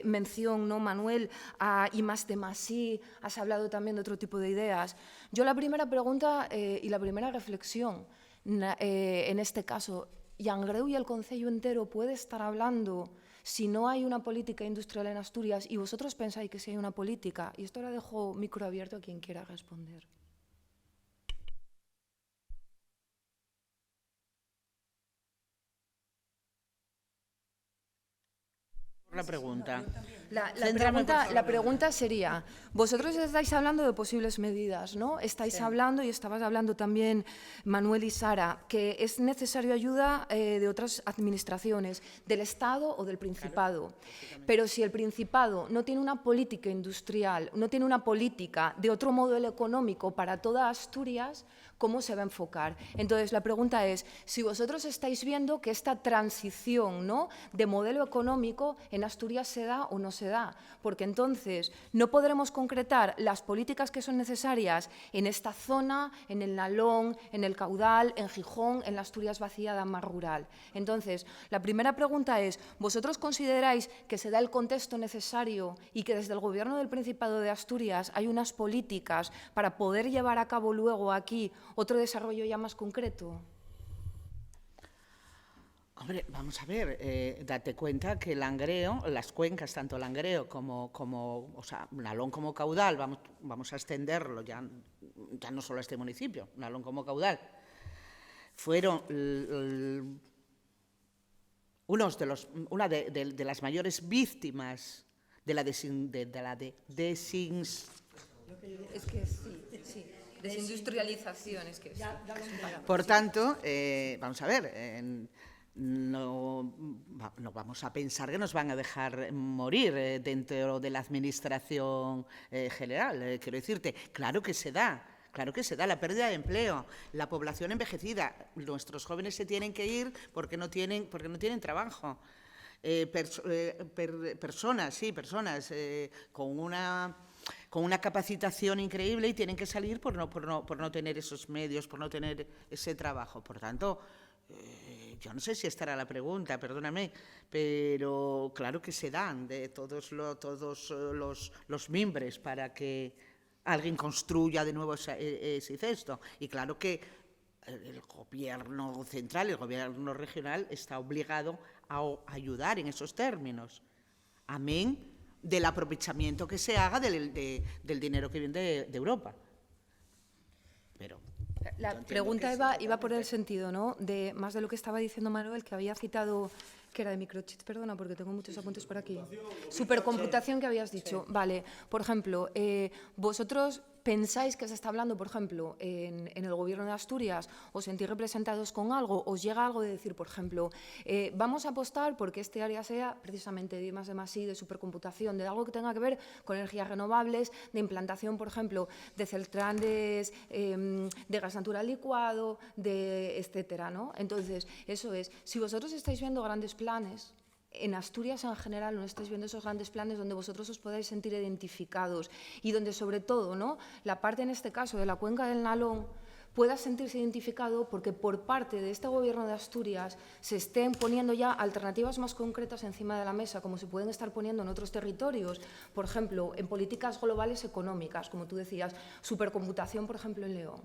mención, ¿no, Manuel, a I+D+I, has hablado también de otro tipo de ideas. Yo la primera pregunta y la primera reflexión, en este caso, Llangreu y el concello entero puede estar hablando si no hay una política industrial en Asturias y vosotros pensáis que sí hay una política. Y esto ahora dejo micro abierto a quien quiera responder. La pregunta. La pregunta sería, vosotros estáis hablando de posibles medidas, ¿no? Estáis hablando, y estabas hablando también Manuel y Sara, que es necesario ayuda de otras administraciones, del Estado o del Principado. Pero si el Principado no tiene una política industrial, no tiene una política de otro modelo económico para toda Asturias, ¿cómo se va a enfocar? Entonces, la pregunta es, si vosotros estáis viendo que esta transición, ¿no?, de modelo económico en Asturias se da o no se da, porque entonces no podremos concretar las políticas que son necesarias en esta zona, en el Nalón, en el Caudal, en Gijón, en la Asturias vaciada más rural. Entonces, la primera pregunta es, ¿vosotros consideráis que se da el contexto necesario y que desde el Gobierno del Principado de Asturias hay unas políticas para poder llevar a cabo luego aquí otro desarrollo ya más concreto? Hombre, vamos a ver, date cuenta que Langreo, las cuencas, tanto Langreo como o sea, Nalón como Caudal, vamos a extenderlo ya no solo a este municipio, Nalón como Caudal, fueron una de las mayores víctimas de la desindustrialización, es que sí. Por tanto, vamos a ver, no vamos a pensar que nos van a dejar morir dentro de la administración general. Quiero decirte, claro que se da la pérdida de empleo, la población envejecida, nuestros jóvenes se tienen que ir porque no tienen trabajo. Personas con una capacitación increíble y tienen que salir por no tener esos medios, por no tener ese trabajo. Por tanto, yo no sé si estará la pregunta, perdóname, pero claro que se dan de todos los mimbres para que alguien construya de nuevo ese cesto. Y claro que el gobierno central, el gobierno regional está obligado a ayudar en esos términos. Amén del aprovechamiento que se haga del dinero que viene de Europa. Pero la pregunta iba por el sentido, ¿no?, de más de lo que estaba diciendo Manuel, que había citado, que era de microchips, perdona, porque tengo muchos apuntes por aquí. Supercomputación que habías dicho. Sí. Vale, por ejemplo, vosotros pensáis que se está hablando, por ejemplo, en el Gobierno de Asturias, os sentís representados con algo, os llega algo de decir, por ejemplo, vamos a apostar porque este área sea precisamente de I+D+I, de supercomputación, de algo que tenga que ver con energías renovables, de implantación, por ejemplo, de centrales de gas natural licuado, de etcétera, ¿no? Entonces, eso es, si vosotros estáis viendo grandes planes, en Asturias en general no estáis viendo esos grandes planes donde vosotros os podáis sentir identificados y donde sobre todo, ¿no?, la parte en este caso de la cuenca del Nalón pueda sentirse identificado porque por parte de este Gobierno de Asturias se estén poniendo ya alternativas más concretas encima de la mesa, como se pueden estar poniendo en otros territorios, por ejemplo, en políticas globales económicas, como tú decías, supercomputación, por ejemplo, en León.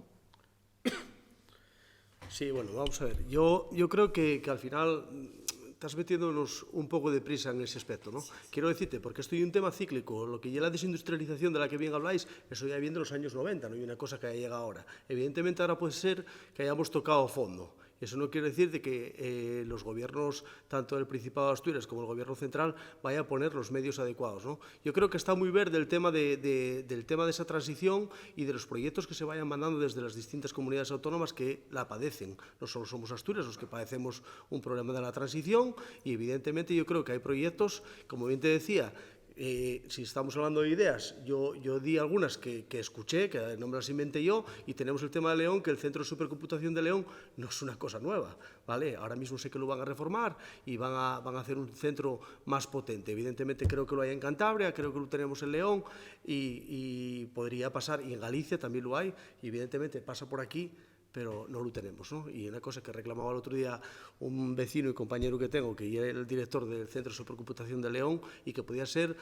Sí, bueno, vamos a ver. Yo creo que al final estás metiéndonos un poco de prisa en ese aspecto, ¿no? Quiero decirte, porque esto es un tema cíclico, lo que ya la desindustrialización de la que bien habláis, eso ya viene de los años 90, no hay una cosa que haya llegado ahora. Evidentemente ahora puede ser que hayamos tocado fondo. Eso no quiere decir de que los gobiernos, tanto del Principado de Asturias como el Gobierno central, vaya a poner los medios adecuados, ¿no? Yo creo que está muy verde el tema del tema de esa transición y de los proyectos que se vayan mandando desde las distintas comunidades autónomas que la padecen. No solo somos Asturias los que padecemos un problema de la transición y evidentemente yo creo que hay proyectos, como bien te decía, si estamos hablando de ideas, yo di algunas que escuché, que no me las inventé yo, y tenemos el tema de León, que el Centro de Supercomputación de León no es una cosa nueva, ¿vale? Ahora mismo sé que lo van a reformar y van a hacer un centro más potente. Evidentemente creo que lo hay en Cantabria, creo que lo tenemos en León y podría pasar, y en Galicia también lo hay, y evidentemente pasa por aquí, pero no lo tenemos, ¿no? Y una cosa que reclamaba el otro día un vecino y compañero que tengo, que era el director del Centro de Supercomputación de León, y que podía ser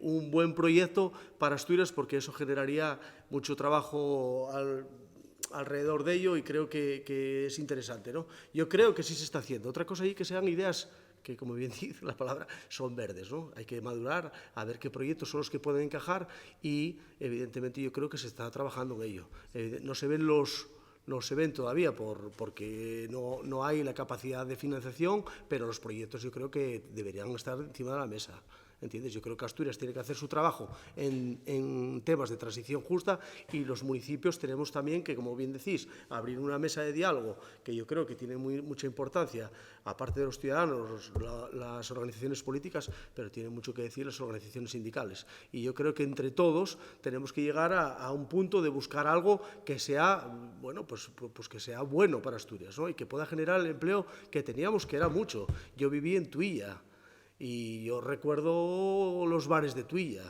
un buen proyecto para Asturias, porque eso generaría mucho trabajo alrededor de ello, y creo que es interesante, ¿no? Yo creo que sí se está haciendo. Otra cosa ahí que sean ideas que, como bien dice la palabra, son verdes, ¿no? Hay que madurar, a ver qué proyectos son los que pueden encajar, y evidentemente yo creo que se está trabajando en ello. No se ven todavía porque no hay la capacidad de financiación, pero los proyectos yo creo que deberían estar encima de la mesa. ¿Entiendes? Yo creo que Asturias tiene que hacer su trabajo en temas de transición justa, y los municipios tenemos también que, como bien decís, abrir una mesa de diálogo, que yo creo que tiene mucha importancia, aparte de los ciudadanos, las organizaciones políticas, pero tiene mucho que decir las organizaciones sindicales. Y yo creo que entre todos tenemos que llegar a un punto de buscar algo que sea, bueno, pues que sea bueno para Asturias, ¿no? Y que pueda generar el empleo que teníamos, que era mucho. Yo viví en Tuilla, y yo recuerdo los bares de Tuilla.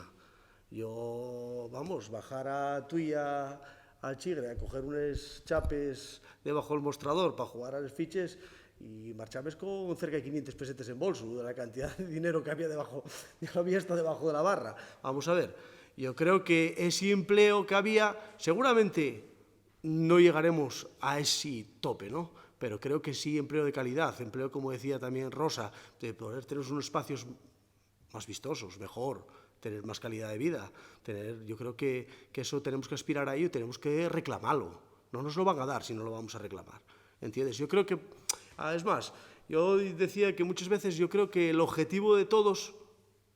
Bajar a Tuilla, al Chigre, a coger unos chapes debajo del mostrador para jugar a los fiches, y marchabas con cerca de 500 pesetes en bolso, de la cantidad de dinero que había debajo de la barra. Vamos a ver, yo creo que ese empleo que había, seguramente no llegaremos a ese tope, ¿no? Pero creo que sí empleo de calidad, empleo, como decía también Rosa, de poder tener unos espacios más vistosos, mejor, tener más calidad de vida, yo creo que eso tenemos que aspirar a ello y tenemos que reclamarlo. No nos lo van a dar si no lo vamos a reclamar, ¿entiendes? Yo creo que, es más, yo decía que muchas veces yo creo que el objetivo de todos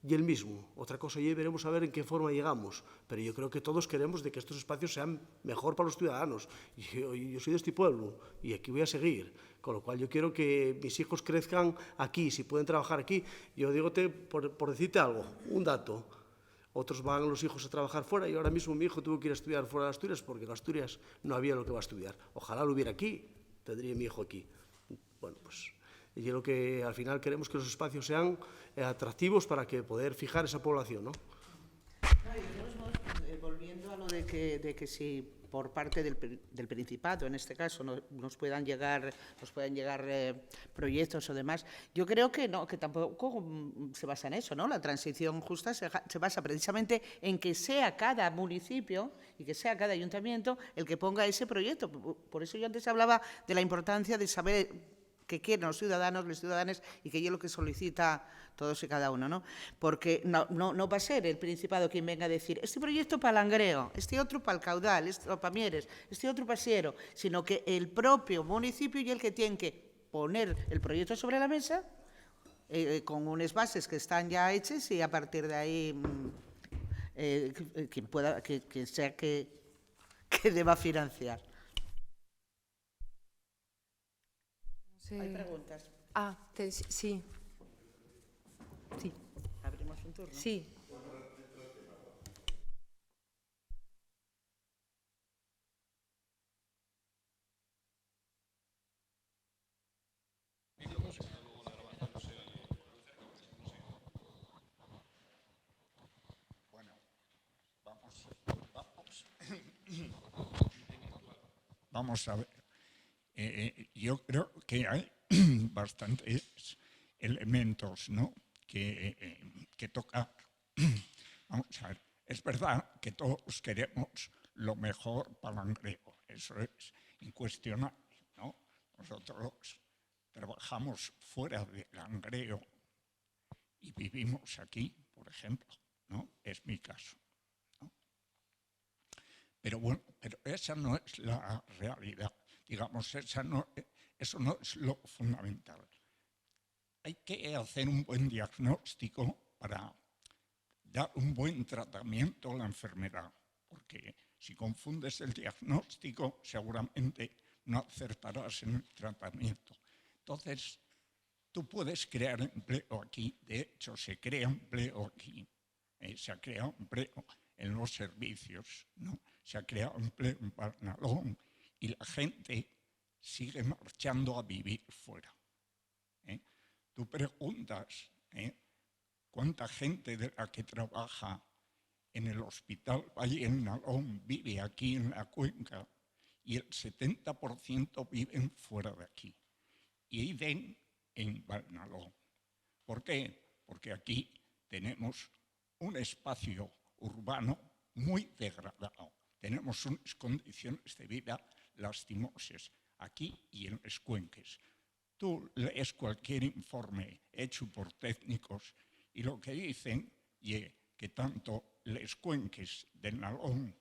y el mismo. Otra cosa, ya veremos a ver en qué forma llegamos, pero yo creo que todos queremos de que estos espacios sean mejor para los ciudadanos. Yo soy de este pueblo y aquí voy a seguir, con lo cual yo quiero que mis hijos crezcan aquí, si pueden trabajar aquí. Yo digo, por decirte algo, un dato, otros van los hijos a trabajar fuera, y ahora mismo mi hijo tuvo que ir a estudiar fuera de Asturias porque en Asturias no había lo que va a estudiar. Ojalá lo hubiera aquí, tendría mi hijo aquí. Bueno, pues y yo creo que al final queremos que los espacios sean atractivos para que poder fijar esa población, ¿no? Volviendo a lo de que si por parte del Principado, en este caso, nos puedan llegar proyectos o demás, yo creo que no, que tampoco se basa en eso, ¿no? La transición justa se basa precisamente en que sea cada municipio y que sea cada ayuntamiento el que ponga ese proyecto. Por eso yo antes hablaba de la importancia de saber que quieren los ciudadanos, las ciudadanas, y que es lo que solicita todos y cada uno, ¿no? Porque no va a ser el Principado quien venga a decir este proyecto para Langreo, este otro para el Caudal, este para Mieres, este otro para Siero, sino que el propio municipio y el que tiene que poner el proyecto sobre la mesa con unas bases que están ya hechas, y a partir de ahí quien sea que deba financiar. Sí. ¿Hay preguntas? Sí. Sí. ¿Abrimos un turno? Sí. Bueno, vamos a ver. Yo creo que hay bastantes elementos, ¿no?, que tocar. Vamos a ver, es verdad que todos queremos lo mejor para Langreo, eso es incuestionable, ¿no? Nosotros trabajamos fuera de Langreo y vivimos aquí, por ejemplo, ¿no? Es mi caso, ¿no? Pero bueno, pero esa no es la realidad. Digamos, eso no es lo fundamental. Hay que hacer un buen diagnóstico para dar un buen tratamiento a la enfermedad, porque si confundes el diagnóstico, seguramente no acertarás en el tratamiento. Entonces, tú puedes crear empleo aquí, de hecho, se crea empleo aquí, se ha creado empleo en los servicios, ¿no? Se ha creado empleo en Barnalón y la gente sigue marchando a vivir fuera. Tú preguntas cuánta gente de la que trabaja en el Hospital Valle del Nalón vive aquí en la cuenca y el 70% viven fuera de aquí y viven en Barnalón. ¿Por qué? Porque aquí tenemos un espacio urbano muy degradado. Tenemos unas condiciones de vida lastimosas aquí y en los cuenques. Tú lees cualquier informe hecho por técnicos y lo que dicen es que tanto los cuenques del Nalón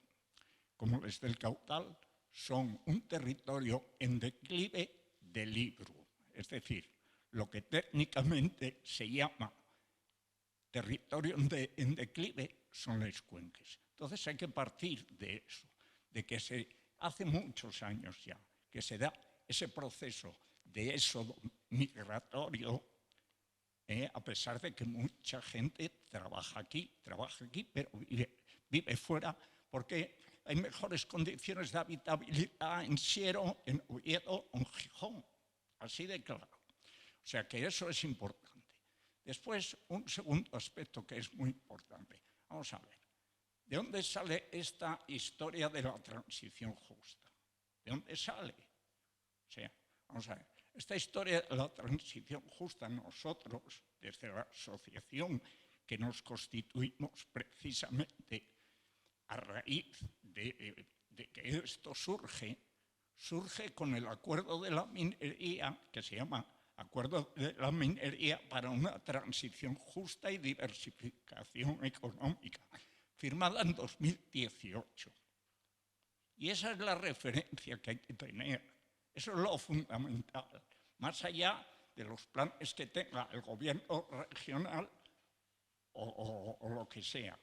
como los del Caudal son un territorio en declive de libro, es decir, lo que técnicamente se llama territorio en declive son los cuenques. Entonces hay que partir de eso, de que hace muchos años ya que se da ese proceso de éxodo migratorio, a pesar de que mucha gente trabaja aquí, pero vive fuera porque hay mejores condiciones de habitabilidad en Siero, en Oviedo o en Gijón, así de claro. O sea que eso es importante. Después, un segundo aspecto que es muy importante. Vamos a ver, ¿de dónde sale esta historia de la transición justa? ¿De dónde sale? O sea, vamos a ver, esta historia de la transición justa, nosotros, desde la asociación que nos constituimos precisamente a raíz de que esto surge con el acuerdo de la minería, que se llama Acuerdo de la Minería para una Transición Justa y Diversificación Económica, firmada en 2018. Y esa es la referencia que hay que tener. Eso es lo fundamental. Más allá de los planes que tenga el gobierno regional o lo que sea.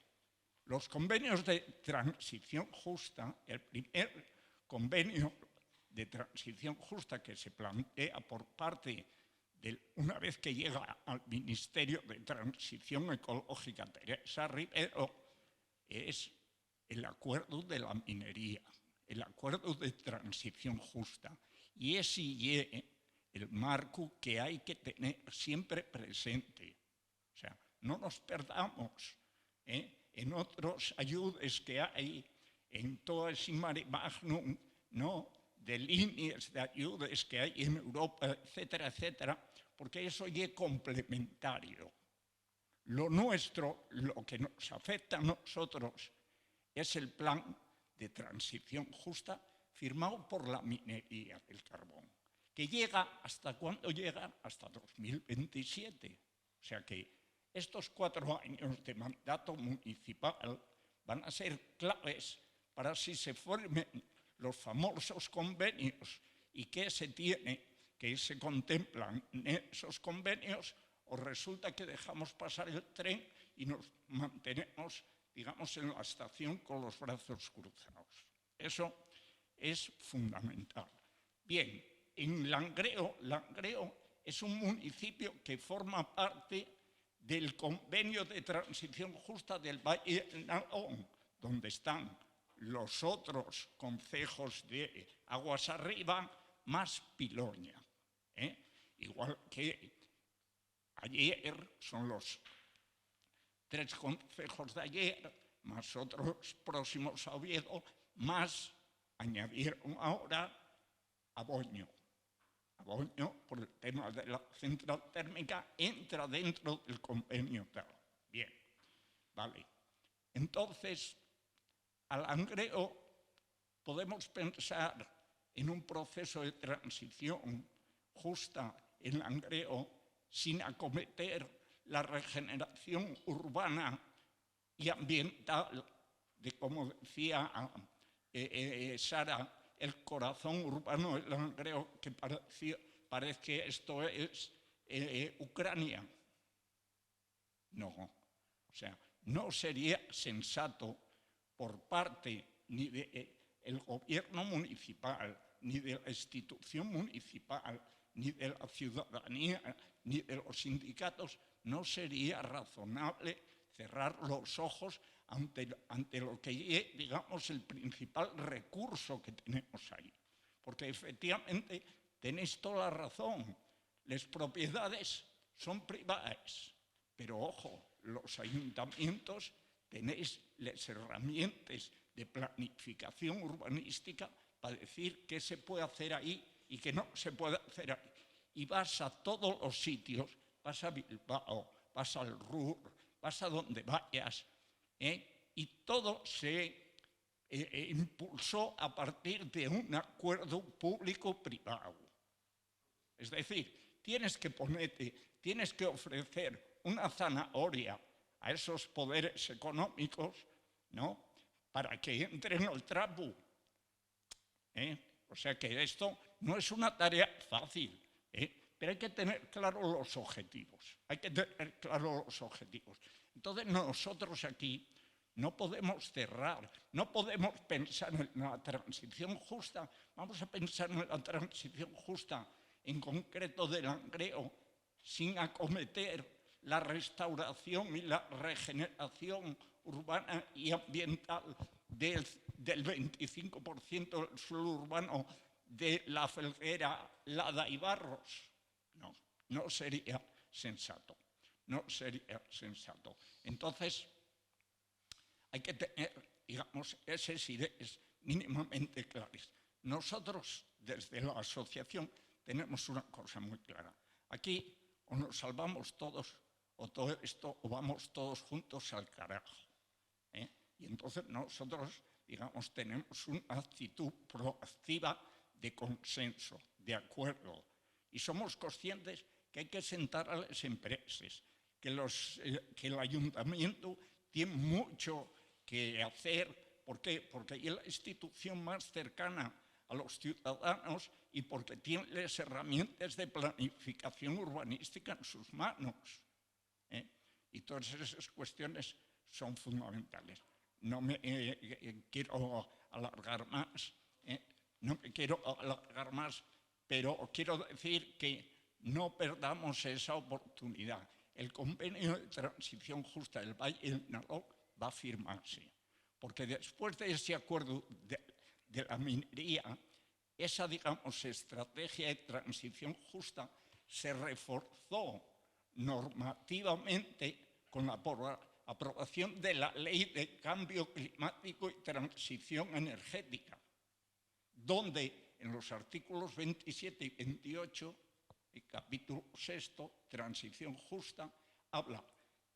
Los convenios de transición justa, el primer convenio de transición justa que se plantea por parte una vez que llega al Ministerio de Transición Ecológica Teresa Rivero, es el acuerdo de la minería, el acuerdo de transición justa. Y ese es el marco que hay que tener siempre presente. O sea, no nos perdamos en otros ayudes que hay, en todo ese mare magnum, ¿no?, de líneas de ayudas que hay en Europa, etcétera, etcétera, porque eso ya es complementario. Lo nuestro, lo que nos afecta a nosotros, es el plan de transición justa firmado por la minería del carbón, que llega, ¿hasta cuándo llega? Hasta 2027. O sea que estos 4 años de mandato municipal van a ser claves para si se formen los famosos convenios y qué se tiene, que se contemplan en esos convenios, o resulta que dejamos pasar el tren y nos mantenemos, digamos, en la estación con los brazos cruzados. Eso es fundamental. Bien, en Langreo es un municipio que forma parte del convenio de transición justa del Valle del Nalón, donde están los otros concejos de Aguas Arriba más Piloña. Igual que ayer son los 3 concejos de ayer, más otros próximos a Oviedo, más añadieron ahora Aboño. Aboño, por el tema de la central térmica, entra dentro del convenio tal. Bien, vale. Entonces, al Langreo podemos pensar en un proceso de transición justa en Langreo sin acometer la regeneración urbana y ambiental de, como decía Sara, el corazón urbano del Langreo, que parece que esto es Ucrania. No, o sea, no sería sensato por parte ni del gobierno municipal, ni de la institución municipal, ni de la ciudadanía, ni de los sindicatos, no sería razonable cerrar los ojos ante lo que es, digamos, el principal recurso que tenemos ahí. Porque efectivamente tenéis toda la razón, las propiedades son privadas, pero ojo, los ayuntamientos tenéis las herramientas de planificación urbanística para decir qué se puede hacer ahí y qué no se puede hacer ahí. Y vas a todos los sitios, vas a Bilbao, vas al Ruhr, vas a donde vayas, y todo se impulsó a partir de un acuerdo público-privado. Es decir, tienes que ofrecer una zanahoria a esos poderes económicos, ¿no?, para que entren al trapo. O sea que esto no es una tarea fácil, pero hay que tener claros los objetivos. Entonces nosotros aquí no podemos cerrar, no podemos pensar en la transición justa. Vamos a pensar en la transición justa, en concreto del Langreo, sin acometer la restauración y la regeneración urbana y ambiental del 25% del suelo urbano de La Felguera, Lada y Barros. No sería sensato. Entonces, hay que tener, digamos, esas ideas mínimamente claras. Nosotros, desde la asociación, tenemos una cosa muy clara. Aquí o nos salvamos todos, o todo esto, o vamos todos juntos al carajo. Y entonces nosotros, digamos, tenemos una actitud proactiva de consenso, de acuerdo. Y somos conscientes que hay que sentar a las empresas, que el ayuntamiento tiene mucho que hacer. ¿Por qué? Porque es la institución más cercana a los ciudadanos y porque tiene las herramientas de planificación urbanística en sus manos. Y todas esas cuestiones son fundamentales. No me quiero alargar más, pero quiero decir que no perdamos esa oportunidad. El convenio de transición justa del Valle del Nalón va a firmarse, porque después de ese acuerdo de la minería, esa, digamos, estrategia de transición justa se reforzó normativamente con la aprobación de la Ley de Cambio Climático y Transición Energética, donde en los artículos 27 y 28, el capítulo 6, Transición Justa, habla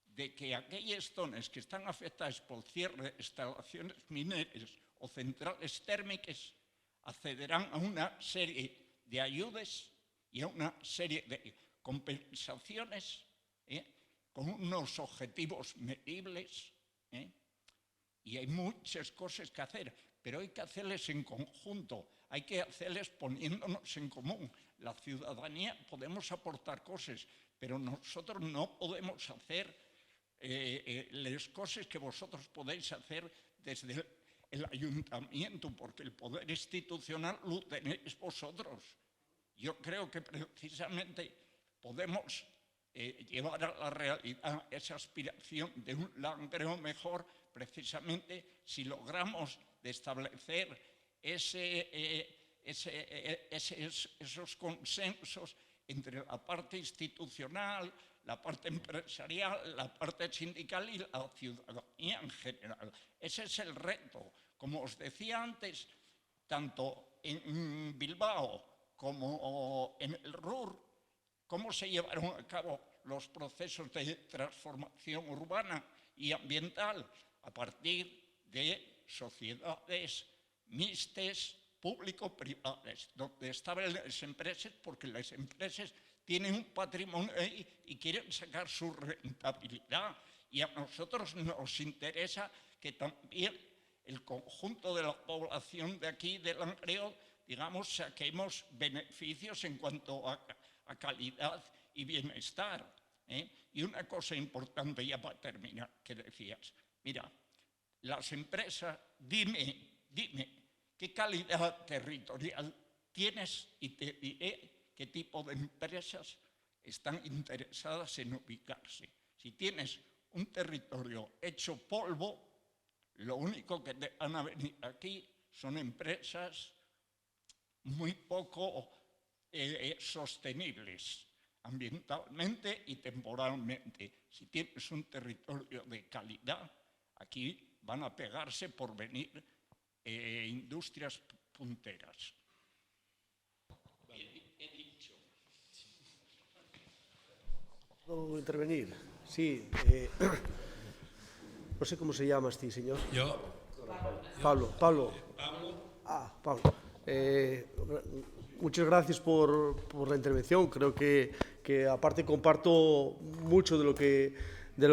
de que aquellas zonas que están afectadas por cierre de instalaciones mineras o centrales térmicas accederán a una serie de ayudas y a una serie de compensaciones con unos objetivos medibles, y hay muchas cosas que hacer, pero hay que hacerles en conjunto, hay que hacerles poniéndonos en común. La ciudadanía podemos aportar cosas, pero nosotros no podemos hacer las cosas que vosotros podéis hacer desde el ayuntamiento, porque el poder institucional lo tenéis vosotros. Yo creo que precisamente podemos llevar a la realidad esa aspiración de un Langreo mejor, precisamente si logramos establecer esos consensos entre la parte institucional, la parte empresarial, la parte sindical y la ciudadanía en general. Ese es el reto. Como os decía antes, tanto en Bilbao como en el Ruhr, ¿cómo se llevaron a cabo los procesos de transformación urbana y ambiental? A partir de sociedades mixtas, público-privadas, donde estaban las empresas, porque las empresas tienen un patrimonio y quieren sacar su rentabilidad. Y a nosotros nos interesa que también el conjunto de la población de aquí, de Langreo, digamos, saquemos beneficios en cuanto a calidad y bienestar. Y una cosa importante ya para terminar, que decías, mira, las empresas, dime, ¿qué calidad territorial tienes? Y te diré qué tipo de empresas están interesadas en ubicarse. Si tienes un territorio hecho polvo, lo único que te van a venir aquí son empresas muy poco sostenibles ambientalmente y temporalmente. Si tienes un territorio de calidad, aquí van a pegarse por venir industrias punteras. He dicho. ¿Puedo intervenir? Sí. No sé cómo se llama este señor. Yo. Pablo. Ah, Pablo. Muchas gracias por la intervención. Creo que aparte comparto mucho de lo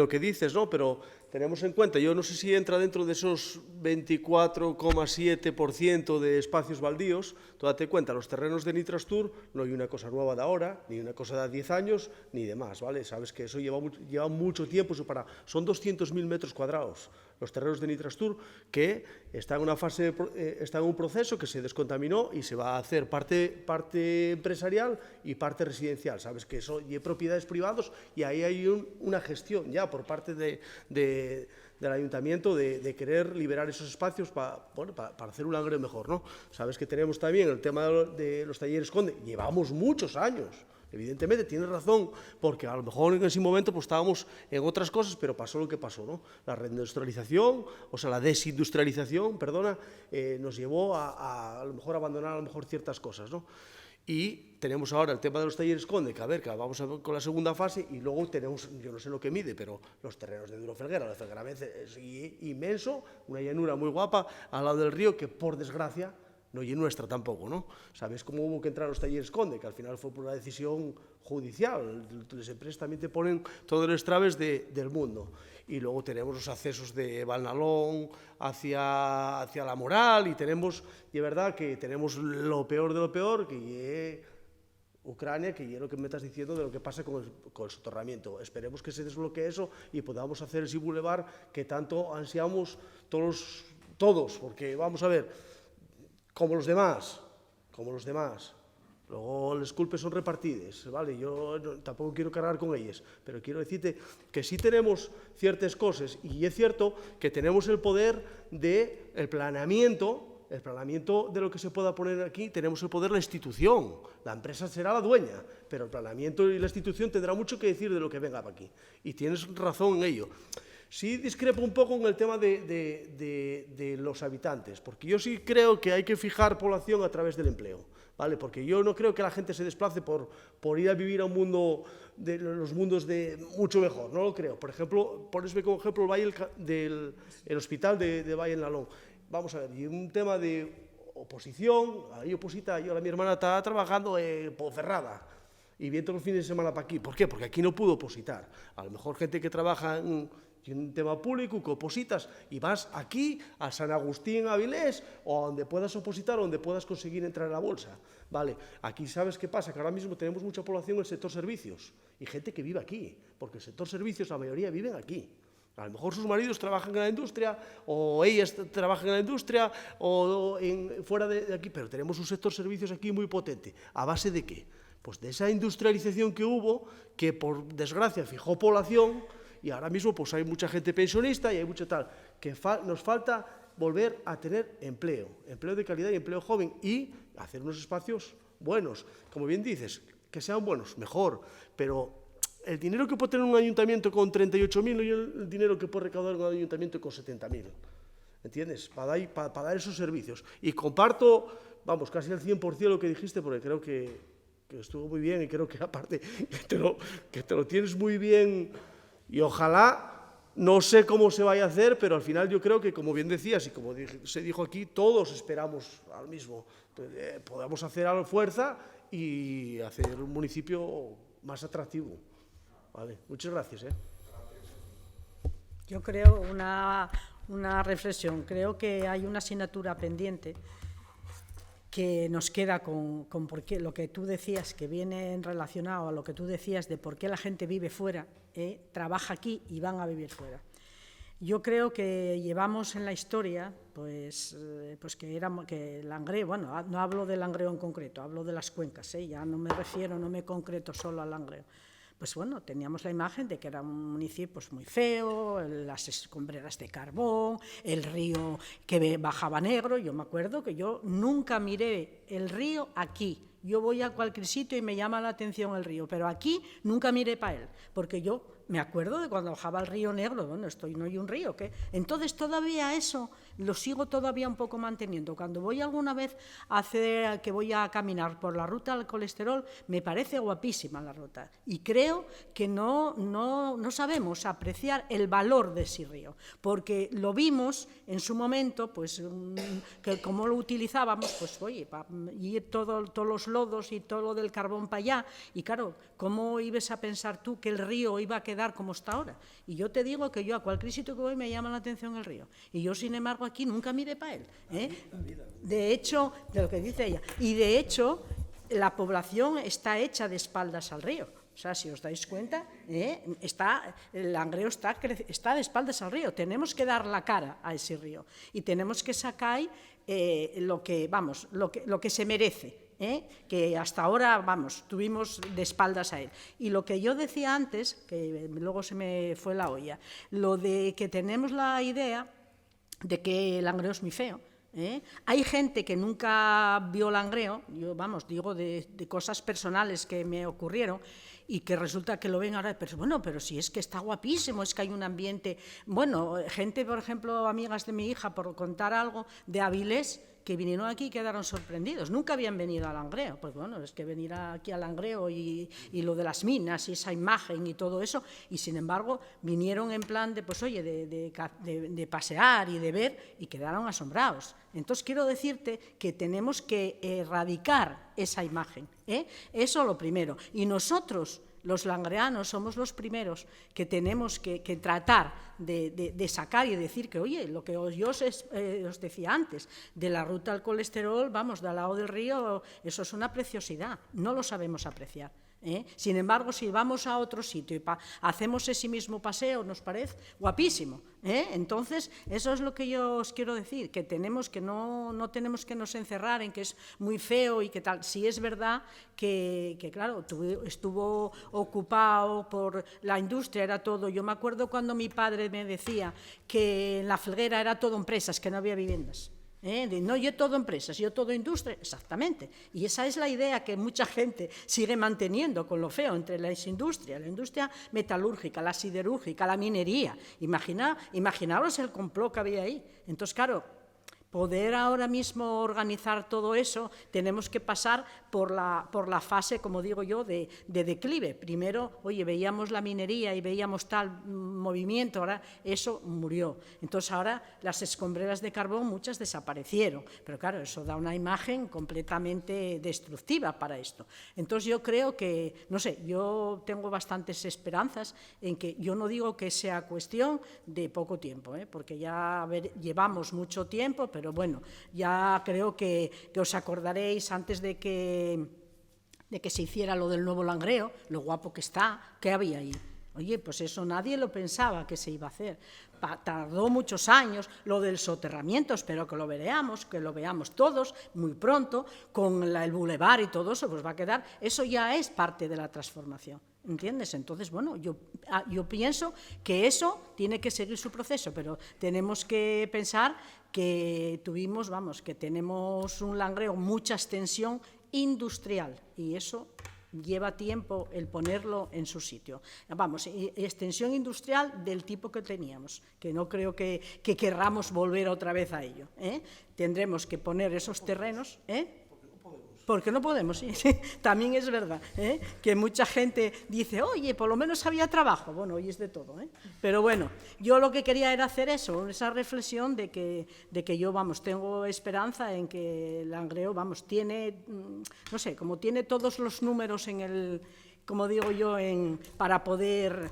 que dices, ¿no? Pero tenemos en cuenta, yo no sé si entra dentro de esos 24,7% de espacios baldíos. Tú date cuenta, los terrenos de Nitrastur no hay una cosa nueva de ahora, ni una cosa de 10 años, ni de más, ¿vale? Sabes que eso lleva mucho tiempo, son 200.000 metros cuadrados los terrenos de Nitrastur, que está en una fase, está en un proceso que se descontaminó y se va a hacer parte empresarial y parte residencial. Sabes que eso y propiedades privadas y ahí hay una gestión ya por parte del ayuntamiento de querer liberar esos espacios para hacer un Langreo mejor, ¿no? Sabes que tenemos también el tema de los talleres Conde, llevamos muchos años. Evidentemente, tienes razón, porque a lo mejor en ese momento pues, estábamos en otras cosas, pero pasó lo que pasó, ¿no? La reindustrialización, o sea, la desindustrialización, perdona, nos llevó a lo mejor abandonar a lo mejor ciertas cosas, ¿no? Y tenemos ahora el tema de los talleres Conde, que a ver, que vamos a ver con la segunda fase, y luego tenemos, yo no sé lo que mide, pero los terrenos de Duro Felguera. La Felguera es inmenso, una llanura muy guapa al lado del río, que por desgracia no y nuestra tampoco, ¿no? ¿Sabes cómo hubo que entrar a los talleres Conde? Que al final fue por una decisión judicial. Las empresas también te ponen todos los traves del mundo. Y luego tenemos los accesos de Valnalón hacia La Moral y tenemos, de verdad, que tenemos lo peor de lo peor, que es Ucrania, que es lo que me estás diciendo de lo que pasa con el soterramiento. Esperemos que se desbloquee eso y podamos hacer ese bulevar que tanto ansiamos todos, porque vamos a ver, como los demás. Luego les culpes son repartides, ¿vale? Yo tampoco quiero cargar con ellas, pero quiero decirte que sí tenemos ciertas cosas y es cierto que tenemos el poder del planeamiento, de lo que se pueda poner aquí, tenemos el poder de la institución. La empresa será la dueña, pero el planeamiento y la institución tendrá mucho que decir de lo que venga para aquí. Y tienes razón en ello. Sí discrepo un poco en el tema de los habitantes, porque yo sí creo que hay que fijar población a través del empleo, ¿vale? Porque yo no creo que la gente se desplace por ir a vivir a un mundo, los mundos de mucho mejor, no lo creo. Por ejemplo, ponesme como ejemplo el hospital de Valle en Lalón. Vamos a ver, y un tema de oposición, ahí oposita, mi hermana está trabajando en Ponferrada y viene todos los fines de semana para aquí. ¿Por qué? Porque aquí no pudo opositar. A lo mejor gente que trabaja en un tema público, que opositas, y vas aquí, a San Agustín, a Avilés, o a donde puedas opositar, o donde puedas conseguir entrar en la bolsa. Vale, aquí ¿sabes qué pasa? Que ahora mismo tenemos mucha población en el sector servicios, y gente que vive aquí, porque el sector servicios, la mayoría viven aquí. A lo mejor sus maridos trabajan en la industria, o ellas trabajan en la industria, o fuera de aquí, pero tenemos un sector servicios aquí muy potente. ¿A base de qué? Pues de esa industrialización que hubo, que por desgracia fijó población, y ahora mismo pues hay mucha gente pensionista y hay mucho tal, que nos falta volver a tener empleo de calidad y empleo joven, y hacer unos espacios buenos. Como bien dices, que sean buenos, mejor, pero el dinero que puede tener un ayuntamiento con 38.000 no es el dinero que puede recaudar un ayuntamiento con 70.000. ¿Entiendes? Para dar esos servicios. Y comparto, vamos, casi al 100% lo que dijiste, porque creo que estuvo muy bien y creo que aparte que te lo tienes muy bien. Y ojalá, no sé cómo se vaya a hacer, pero al final yo creo que, como bien decías y como se dijo aquí, todos esperamos al mismo. Podamos hacer algo fuerza y hacer un municipio más atractivo. Vale, muchas gracias. Yo creo una reflexión. Creo que hay una asignatura pendiente que nos queda con por qué, lo que tú decías, que viene relacionado a lo que tú decías de por qué la gente vive fuera, trabaja aquí y van a vivir fuera. Yo creo que llevamos en la historia, pues que Langreo, bueno, no hablo de Langreo en concreto, hablo de las cuencas, ya no me concreto solo al Langreo. pues bueno, teníamos la imagen de que era un municipio pues, muy feo, las escombreras de carbón, el río que bajaba negro. Yo me acuerdo que yo nunca miré el río aquí. Yo voy a cualquier sitio y me llama la atención el río, pero aquí nunca miré para él, porque yo me acuerdo de cuando bajaba el río Negro. Bueno, no hay un río, ¿qué? Entonces todavía eso lo sigo todavía un poco manteniendo. Cuando voy alguna vez que voy a caminar por la ruta del colesterol, me parece guapísima la ruta, y creo que no sabemos apreciar el valor de ese río, porque lo vimos en su momento, pues que como lo utilizábamos, pues oye, para ir todos los lodos y todo lo del carbón para allá, y claro, ¿cómo ibas a pensar tú que el río iba a quedar como está ahora? Y yo te digo que yo a cualquier sitio que voy me llama la atención el río, y yo sin embargo aquí nunca miré para él, De hecho, de lo que dice ella, y de hecho la población está hecha de espaldas al río. O sea, si os dais cuenta, el Langreo está de espaldas al río. Tenemos que dar la cara a ese río y tenemos que sacar lo que se merece. Que hasta ahora, tuvimos de espaldas a él. Y lo que yo decía antes, que luego se me fue la olla, lo de que tenemos la idea de que el Langreo es muy feo. Hay gente que nunca vio Langreo, yo digo de cosas personales que me ocurrieron, y que resulta que lo ven ahora, pero si es que está guapísimo, es que hay un ambiente, gente, por ejemplo, amigas de mi hija, por contar algo, de Avilés, que vinieron aquí y quedaron sorprendidos. Nunca habían venido a Langreo. Pues bueno, es que venir aquí a Langreo y lo de las minas y esa imagen y todo eso, y sin embargo vinieron en plan de, pues oye, de pasear y de ver, y quedaron asombrados. Entonces quiero decirte que tenemos que erradicar esa imagen. Eso lo primero. Y nosotros, los langreanos, somos los primeros que tenemos que tratar de sacar y decir que, oye, lo que yo os decía antes, de la ruta al colesterol, de al lado del río, eso es una preciosidad, no lo sabemos apreciar. Sin embargo, si vamos a otro sitio y hacemos ese mismo paseo, nos parece guapísimo. Entonces, eso es lo que yo os quiero decir, que no tenemos que nos encerrar en que es muy feo y que tal. Sí es verdad que claro, estuvo ocupado por la industria, era todo. Yo me acuerdo cuando mi padre me decía que en La Felguera era todo empresas, que no había viviendas. No, yo todo empresas, yo todo industria, exactamente. Y esa es la idea que mucha gente sigue manteniendo con lo feo entre las industrias, la industria metalúrgica, la siderúrgica, la minería. Imaginaros el complot que había ahí. Entonces, claro, poder ahora mismo organizar todo eso, tenemos que pasar por la fase, como digo yo, de declive. Primero, oye, veíamos la minería y veíamos tal movimiento, ahora eso murió. Entonces ahora las escombreras de carbón muchas desaparecieron, pero claro, eso da una imagen completamente destructiva para esto. Entonces yo creo que, no sé, yo tengo bastantes esperanzas en que, yo no digo que sea cuestión de poco tiempo, porque ya llevamos mucho tiempo, pero bueno, ya creo que os acordaréis antes de que se hiciera lo del nuevo Langreo, lo guapo que está, ¿qué había ahí? Oye, pues eso nadie lo pensaba que se iba a hacer. Tardó muchos años, lo del soterramiento, espero que lo veamos todos muy pronto, con el bulevar y todo eso, pues va a quedar, eso ya es parte de la transformación. ¿Entiendes? Entonces, bueno, yo pienso que eso tiene que seguir su proceso, pero tenemos que pensar que tenemos un Langreo, mucha extensión industrial, y eso lleva tiempo el ponerlo en su sitio. Extensión industrial del tipo que teníamos, que no creo que querramos volver otra vez a ello. Tendremos que poner esos terrenos. Porque no podemos, sí. También es verdad, que mucha gente dice, oye, por lo menos había trabajo. Bueno, hoy es de todo, Pero bueno, yo lo que quería era hacer eso, esa reflexión de que yo, tengo esperanza en que Langreo, tiene, no sé, como tiene todos los números en el, como digo yo, para poder,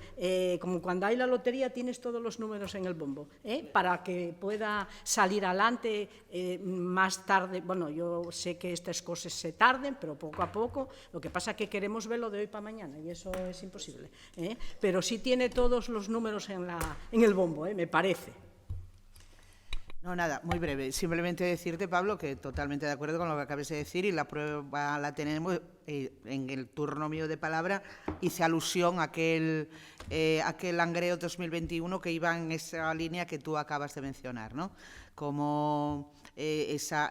como cuando hay la lotería tienes todos los números en el bombo, para que pueda salir adelante más tarde. Bueno, yo sé que estas cosas se tarden, pero poco a poco. Lo que pasa es que queremos verlo de hoy para mañana y eso es imposible, pero sí tiene todos los números en el bombo, me parece. No, nada, muy breve. Simplemente decirte, Pablo, que totalmente de acuerdo con lo que acabas de decir y la prueba la tenemos. En el turno mío de palabra hice alusión a aquel Langreo 2021 que iba en esa línea que tú acabas de mencionar, ¿no? Como esa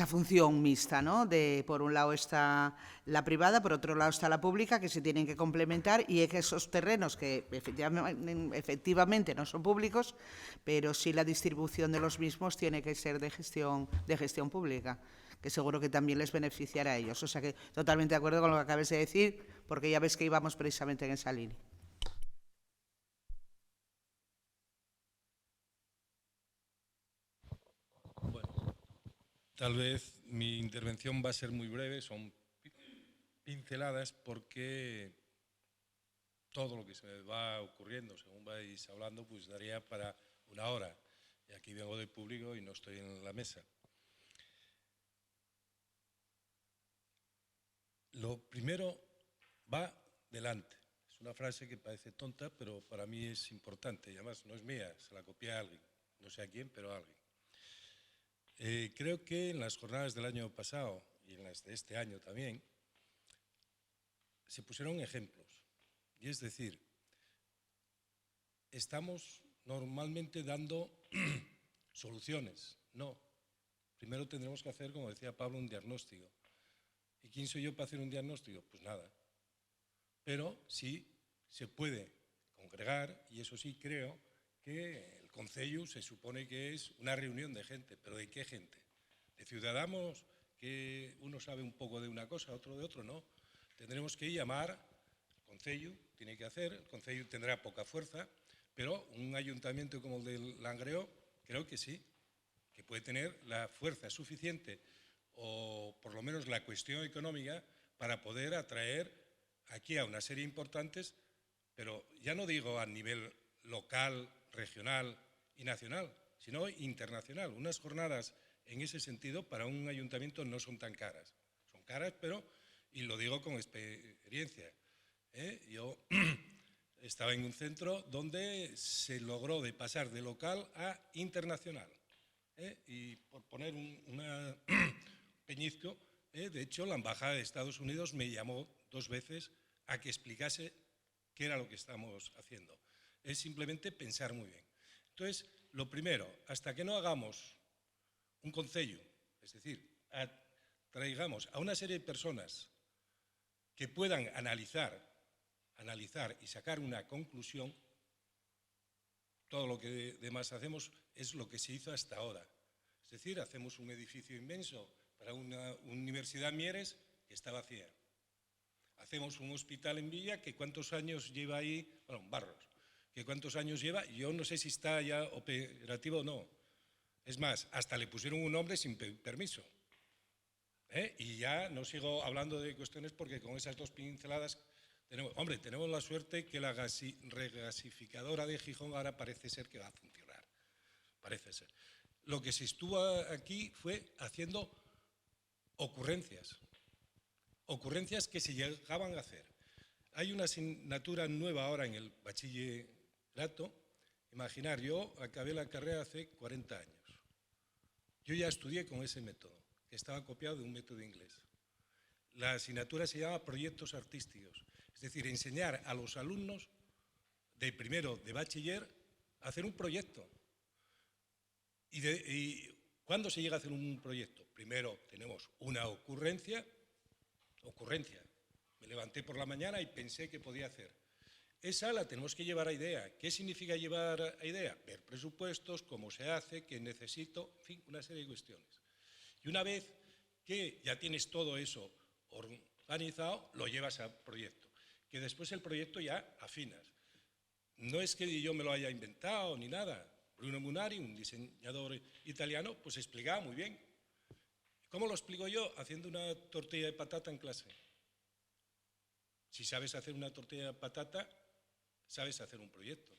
función mixta, ¿no? De, por un lado está la privada, por otro lado está la pública, que se tienen que complementar, y es que esos terrenos que efectivamente no son públicos, pero sí la distribución de los mismos tiene que ser de gestión pública, que seguro que también les beneficiará a ellos. O sea que totalmente de acuerdo con lo que acabas de decir, porque ya ves que íbamos precisamente en esa línea. Tal vez mi intervención va a ser muy breve, son pinceladas porque todo lo que se me va ocurriendo, según vais hablando, pues daría para una hora. Y aquí vengo de público y no estoy en la mesa. Lo primero va delante. Es una frase que parece tonta, pero para mí es importante. Y además no es mía, se la copié a alguien. No sé a quién, pero a alguien. Creo que en las jornadas del año pasado y en las de este año también se pusieron ejemplos. Y es decir, estamos normalmente dando soluciones. No. Primero tendremos que hacer, como decía Pablo, un diagnóstico. ¿Y quién soy yo para hacer un diagnóstico? Pues nada. Pero sí se puede congregar, y eso sí creo que el Concello se supone que es una reunión de gente, pero ¿de qué gente? ¿De ciudadanos que uno sabe un poco de una cosa, otro de otro? No. Tendremos que llamar, el Concello tiene que hacer, el Concello tendrá poca fuerza, pero un ayuntamiento como el del Langreo creo que sí, que puede tener la fuerza suficiente o por lo menos la cuestión económica para poder atraer aquí a una serie de importantes, pero ya no digo a nivel local, regional y nacional, sino internacional. Unas jornadas en ese sentido para un ayuntamiento no son tan caras. Son caras, pero, y lo digo con experiencia, yo estaba en un centro donde se logró de pasar de local a internacional. Y por poner un peñizco, de hecho la Embajada de Estados Unidos me llamó 2 veces a que explicase qué era lo que estamos haciendo. Es simplemente pensar muy bien. Entonces, lo primero, hasta que no hagamos un concello, es decir, traigamos a una serie de personas que puedan analizar y sacar una conclusión, todo lo que demás hacemos es lo que se hizo hasta ahora. Es decir, hacemos un edificio inmenso para una universidad Mieres que está vacía. Hacemos un hospital en Villa que ¿cuántos años lleva ahí? Bueno, Barros. ¿Que cuántos años lleva? Yo no sé si está ya operativo o no. Es más, hasta le pusieron un nombre sin permiso. Y ya no sigo hablando de cuestiones porque con esas 2 pinceladas tenemos la suerte que la regasificadora de Gijón ahora parece ser que va a funcionar. Parece ser. Lo que se estuvo aquí fue haciendo ocurrencias que se llegaban a hacer. Hay una asignatura nueva ahora en el bachillerato. Imaginar, yo acabé la carrera hace 40 años. Yo ya estudié con ese método, que estaba copiado de un método inglés. La asignatura se llama proyectos artísticos, es decir, enseñar a los alumnos de primero de bachiller a hacer un proyecto. ¿Y cuándo se llega a hacer un proyecto? Primero tenemos una ocurrencia. Me levanté por la mañana y pensé que podía hacer. Esa la tenemos que llevar a idea. ¿Qué significa llevar a idea? Ver presupuestos, cómo se hace, qué necesito, en fin, una serie de cuestiones. Y una vez que ya tienes todo eso organizado, lo llevas al proyecto. Que después el proyecto ya afinas. No es que yo me lo haya inventado ni nada. Bruno Munari, un diseñador italiano, pues explicaba muy bien. ¿Cómo lo explico yo? Haciendo una tortilla de patata en clase. Si sabes hacer una tortilla de patata, sabes hacer un proyecto.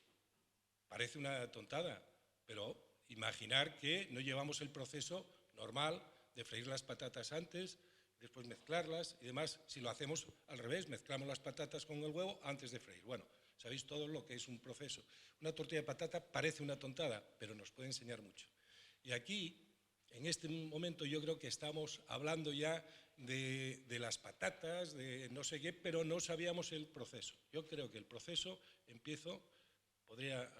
Parece una tontada, pero imaginar que no llevamos el proceso normal de freír las patatas antes, después mezclarlas y demás. Si lo hacemos al revés, mezclamos las patatas con el huevo antes de freír. Bueno, sabéis todo lo que es un proceso. Una tortilla de patata parece una tontada, pero nos puede enseñar mucho. Y aquí, en este momento, yo creo que estamos hablando ya de las patatas, de no sé qué, pero no sabíamos el proceso. Yo creo que el proceso, podría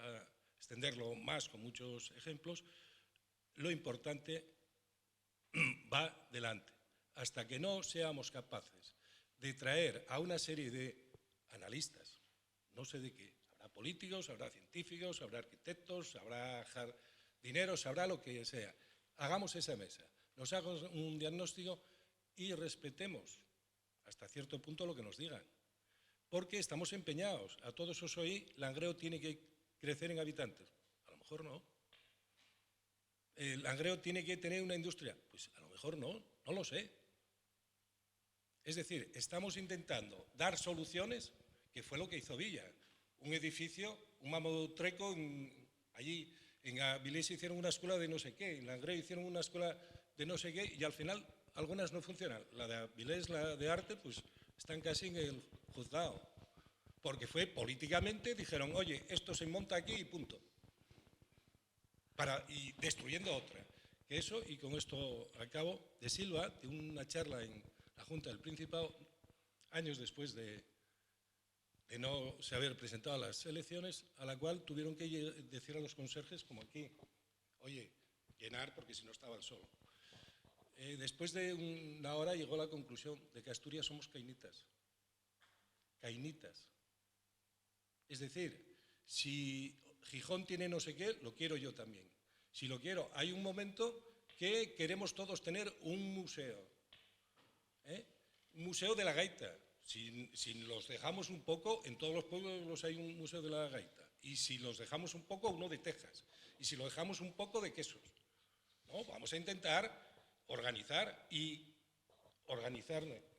extenderlo más con muchos ejemplos, lo importante va delante. Hasta que no seamos capaces de traer a una serie de analistas, no sé de qué, habrá políticos, habrá científicos, habrá arquitectos, habrá jardineros, habrá lo que sea. Hagamos esa mesa, nos hagamos un diagnóstico y respetemos hasta cierto punto lo que nos digan. Porque estamos empeñados. A todos os oí, Langreo tiene que crecer en habitantes. A lo mejor no. Langreo tiene que tener una industria. Pues a lo mejor no, no lo sé. Es decir, estamos intentando dar soluciones, que fue lo que hizo Villa. Un edificio, un mamotreco, allí en Avilés hicieron una escuela de no sé qué, en Langreo hicieron una escuela de no sé qué, y al final algunas no funcionan. La de Avilés, la de arte, pues están casi en el juzgado. Porque fue políticamente, dijeron, oye, esto se monta aquí y punto. Y destruyendo otra. Que eso, y con esto acabo, de Silva, de una charla en la Junta del Principado, años después de no se haber presentado a las elecciones, a la cual tuvieron que decir a los conserjes, como aquí, oye, llenar porque si no estaban solos. Después de una hora llegó a la conclusión de que Asturias somos cainitas. Cainitas. Es decir, si Gijón tiene no sé qué, lo quiero yo también. Si lo quiero, hay un momento que queremos todos tener un museo. Un museo de la gaita. Si los dejamos un poco, en todos los pueblos hay un museo de la gaita. Y si los dejamos un poco, uno de Texas. Y si lo dejamos un poco, de quesos. ¿No? Vamos a intentar organizar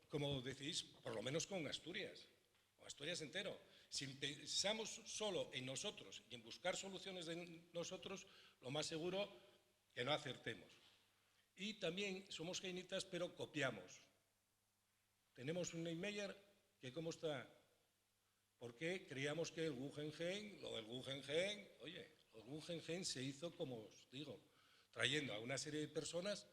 como decís, por lo menos con Asturias entero. Si pensamos solo en nosotros y en buscar soluciones de nosotros, lo más seguro que no acertemos. Y también somos cainitas, pero copiamos. Tenemos un Niemeyer que ¿cómo está? Porque creíamos que el Guggenheim, lo del Guggenheim, oye, el Guggenheim se hizo, como os digo, trayendo a una serie de personas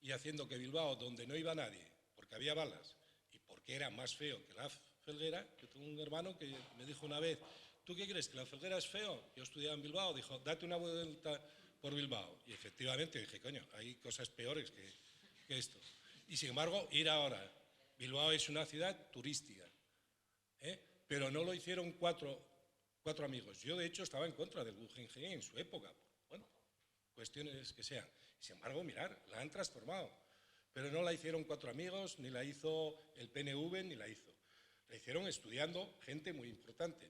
y haciendo que Bilbao, donde no iba nadie, porque había balas y porque era más feo que la Felguera, que tengo un hermano que me dijo una vez, ¿tú qué crees, que la Felguera es feo? Yo estudiaba en Bilbao, dijo, date una vuelta por Bilbao. Y efectivamente dije, coño, hay cosas peores que esto. Y sin embargo, ir ahora, Bilbao es una ciudad turística, pero no lo hicieron cuatro amigos. Yo, de hecho, estaba en contra del Guggenheim en su época, bueno, cuestiones que sean. Sin embargo, mirar, la han transformado, pero no la hicieron 4 amigos, ni la hizo el PNV, ni la hizo. La hicieron estudiando gente muy importante,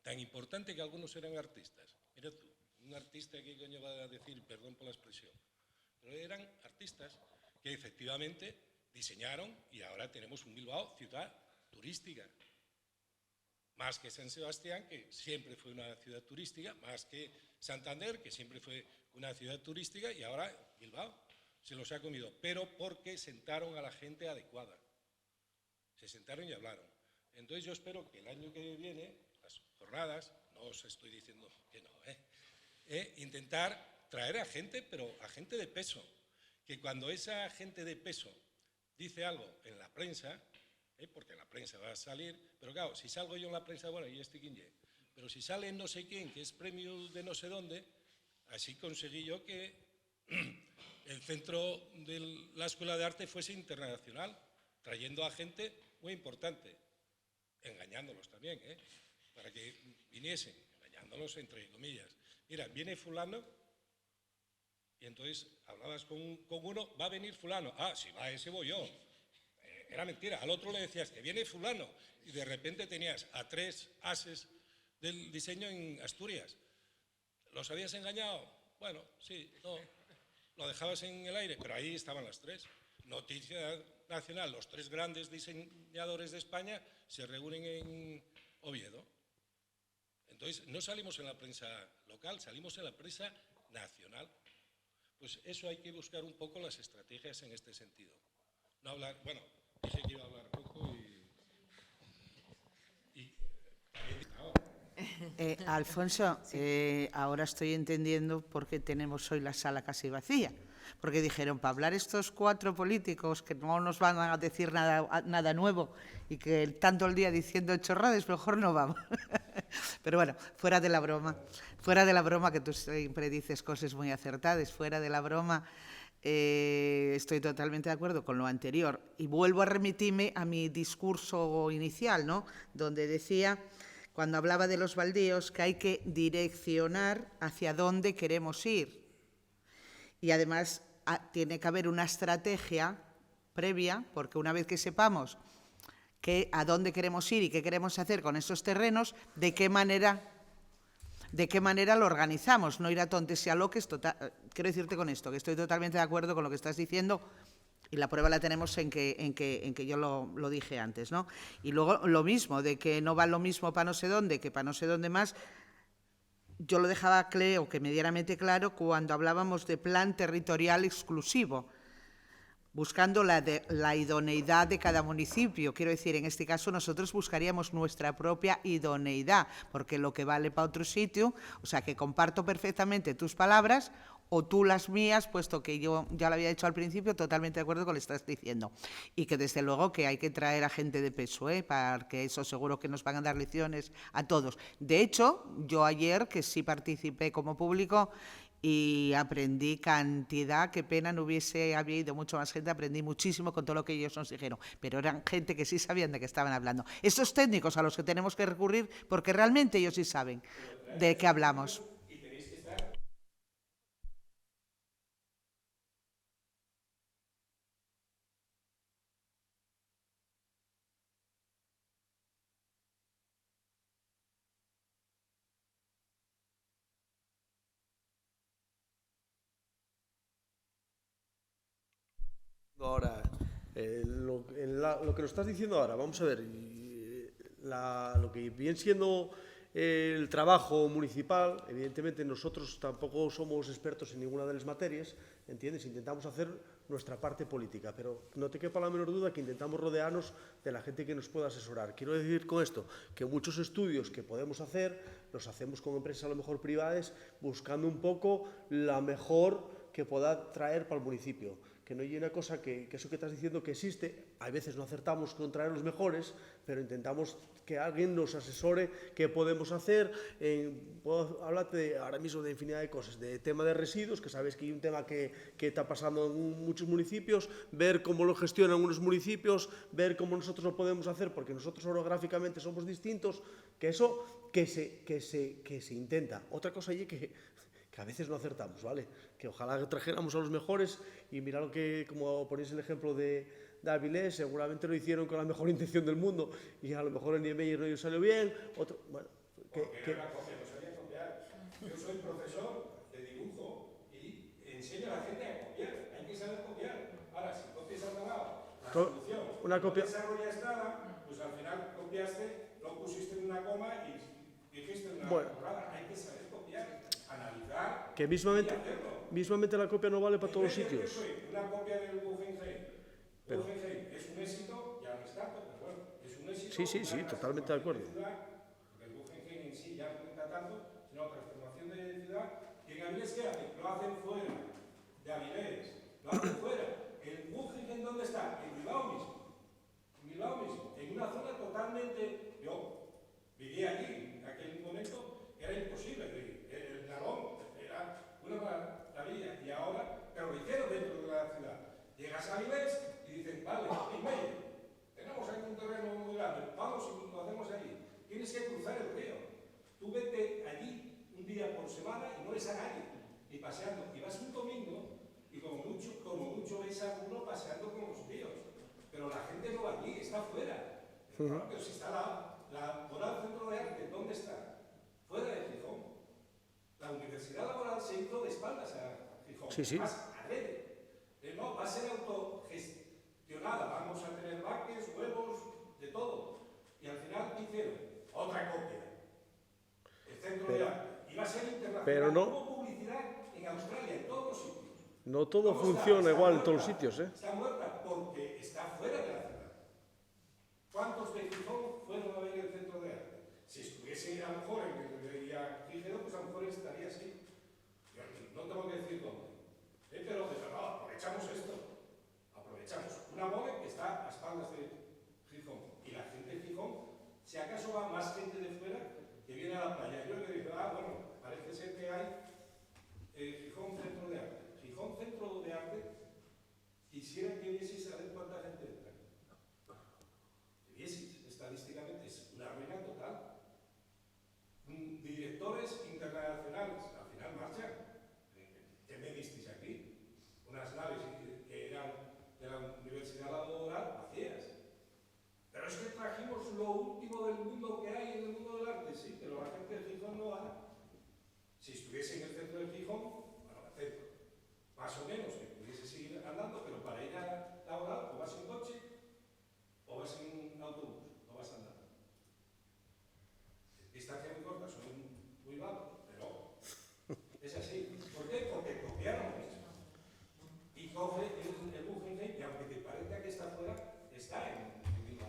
tan importante que algunos eran artistas. Mira tú, un artista, ¿qué coño va a decir? Perdón por la expresión. Pero eran artistas que efectivamente diseñaron y ahora tenemos un Bilbao ciudad turística. Más que San Sebastián, que siempre fue una ciudad turística, más que Santander, que siempre fue una ciudad turística, y ahora Bilbao se los ha comido, pero porque sentaron a la gente adecuada. Se sentaron y hablaron. Entonces yo espero que el año que viene, las jornadas, no os estoy diciendo que no, intentar traer a gente, pero a gente de peso, que cuando esa gente de peso dice algo en la prensa, porque en la prensa va a salir, pero claro, si salgo yo en la prensa, bueno, y este quién es, pero si sale no sé quién, que es premio de no sé dónde, así conseguí yo que el centro de la Escuela de Arte fuese internacional, trayendo a gente muy importante, engañándolos también, para que viniesen, engañándolos entre comillas. Mira, viene fulano, y entonces hablabas con uno, va a venir fulano, si va ese voy yo. Era mentira, al otro le decías que viene fulano, y de repente tenías a 3 ases del diseño en Asturias. ¿Los habías engañado? Bueno, sí, no, lo dejabas en el aire, pero ahí estaban las 3. Noticia nacional, los 3 grandes diseñadores de España se reúnen en Oviedo. Entonces, no salimos en la prensa local, salimos en la prensa nacional. Pues eso hay que buscar un poco las estrategias en este sentido. No hablar, bueno, dije que iba a hablar poco y también, Alfonso, ahora estoy entendiendo por qué tenemos hoy la sala casi vacía. Porque dijeron, para hablar estos 4 políticos que no nos van a decir nada nuevo y que tanto el día diciendo chorradas, mejor no vamos. Pero bueno, fuera de la broma, que tú siempre dices cosas muy acertadas, fuera de la broma, estoy totalmente de acuerdo con lo anterior. Y vuelvo a remitirme a mi discurso inicial, ¿no? Donde decía, cuando hablaba de los baldíos, que hay que direccionar hacia dónde queremos ir. Y además tiene que haber una estrategia previa, porque una vez que sepamos a dónde queremos ir y qué queremos hacer con esos terrenos, de qué manera lo organizamos, no ir a tontes y a loques. Quiero decirte con esto, que estoy totalmente de acuerdo con lo que estás diciendo, y la prueba la tenemos en que yo lo dije antes, ¿no? Y luego lo mismo, de que no va lo mismo para no sé dónde que para no sé dónde más. Yo lo dejaba, creo que medianamente claro, cuando hablábamos de plan territorial exclusivo, buscando la idoneidad de cada municipio. Quiero decir, en este caso nosotros buscaríamos nuestra propia idoneidad, porque lo que vale para otro sitio, o sea, que comparto perfectamente tus palabras o tú las mías, puesto que yo ya lo había dicho al principio, totalmente de acuerdo con lo que estás diciendo. Y que desde luego que hay que traer a gente de peso, porque eso seguro que nos van a dar lecciones a todos. De hecho, yo ayer, que sí participé como público, y aprendí cantidad, qué pena no hubiese habido mucho más gente, aprendí muchísimo con todo lo que ellos nos dijeron, pero eran gente que sí sabían de qué estaban hablando. Esos técnicos a los que tenemos que recurrir, porque realmente ellos sí saben de qué hablamos. Ahora, lo que nos estás diciendo ahora, vamos a ver, lo que viene siendo el trabajo municipal, evidentemente nosotros tampoco somos expertos en ninguna de las materias, ¿entiendes? Intentamos hacer nuestra parte política, pero no te quepa la menor duda que intentamos rodearnos de la gente que nos pueda asesorar. Quiero decir con esto que muchos estudios que podemos hacer los hacemos con empresas a lo mejor privadas, buscando un poco la mejor que pueda traer para el municipio. Que no hay una cosa que eso que estás diciendo que existe, a veces no acertamos con traer los mejores, pero intentamos que alguien nos asesore qué podemos hacer. Puedo hablarte ahora mismo de infinidad de cosas, de tema de residuos, que sabes que hay un tema que está pasando en muchos municipios, ver cómo lo gestionan unos municipios, ver cómo nosotros lo podemos hacer, porque nosotros orográficamente somos distintos, que eso que se intenta. Otra cosa allí que a veces no acertamos, ¿vale? Que ojalá trajéramos a los mejores y mira lo que, como ponéis el ejemplo de Avilés, seguramente lo hicieron con la mejor intención del mundo y a lo mejor en Niemeyer no salió bien, otro, bueno, Porque era una copia, no sabía copiar. Yo soy profesor de dibujo y enseño a la gente a copiar, hay que saber copiar. Ahora, si copias al lado, la solución, una copia. No desarrollas nada, pues al final copiaste, lo pusiste en una coma y dijiste una temporada, hay que saber copiar. Analizar que mismamente la copia no vale para todos los sitios. Yo soy una copia del Guggenheim. Guggenheim es un éxito, ya no es tanto, pero bueno, es un éxito. Sí, totalmente de acuerdo. Porque el Guggenheim en sí ya no cuenta tanto, sino transformación de ciudad. ¿Y en Avilés qué hacen? Lo hacen fuera de Avilés, lo hacen fuera. ¿El Guggenheim dónde está? En Bilbao mismo. En una zona totalmente. Yo viví allí, en aquel momento era imposible vivir. El Nalón era una maravilla. Y ahora, pero lo hicieron dentro de la ciudad. Llegas a Avilés y dicen, vale, tenemos aquí un terreno muy grande, vamos y lo hacemos allí. Tienes que cruzar el río. Tú vete allí un día por semana y no ves a nadie, ni paseando. Y vas un domingo y como mucho ves a uno paseando con los tíos. Pero la gente no va allí, está fuera. Pero si está la Laboral Centro de Arte, ¿dónde está? Fuera de Gijón. La Universidad Laboral se hizo de espaldas a Gijón. Sí. Más adrede. No, va a ser autogestionada. Vamos a tener vaques, huevos, de todo. Y al final, ¿qué hicieron? Otra copia. El Centro de Arte. Y va a ser internacional. Pero no. Hubo publicidad en Australia, en todos los sitios. No todo funciona igual en todos los sitios, ¿eh? Está muerta porque está fuera de la ciudad. ¿Cuántos de Gijón fueron a ver el Centro de Arte? Si estuviese a lo mejor en el faldas de Gijón. Y la gente de Gijón, si acaso va más gente de fuera que viene a la playa. Yo le digo, bueno, parece ser que hay Gijón Centro de Arte. Gijón Centro de Arte, quisiera que vieseis saber cuánta gente entra. Que vieseis, estadísticamente, es una ruina total. Directores internacionales, al final marchan. ¿Qué me disteis aquí? Unas naves que eran de la Universidad Laboral vacías. Pero es que trajimos lo último del mundo que hay en el mundo del arte, sí, pero la gente de Gijón no va. Si estuviese en el centro de Gijón, bueno, el centro, más o menos, que pudiese seguir andando, pero para ir a laboral o vas en coche o vas en autobús, no vas andando. Distancias muy cortas, son muy bajos, pero es así. ¿Por qué? Porque copiaron eso. Y coge el Guggenheim, y aunque te parezca que está fuera, está en Bilbao.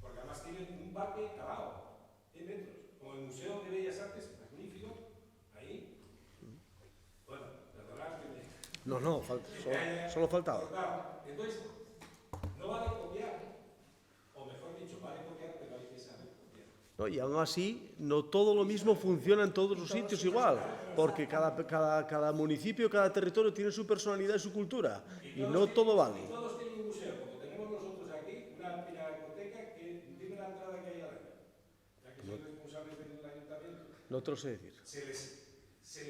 Porque además tiene un parque al lado, 100 metros, como el Museo de Bellas Artes, magnífico, ahí. Bueno, perdonad que me... No, solo faltaba. Entonces, no vale copiar, o mejor dicho, vale copiar, pero hay que saber copiar. ¿No? Y aún así, no todo lo mismo funciona en todos los sitios igual, porque cada municipio, cada territorio tiene su personalidad y su cultura, y no todo vale. Todos tienen un museo, como tenemos nosotros aquí, una pinacoteca que tiene la entrada que hay al año. Ya que soy responsable del ayuntamiento. No te lo sé decir. Se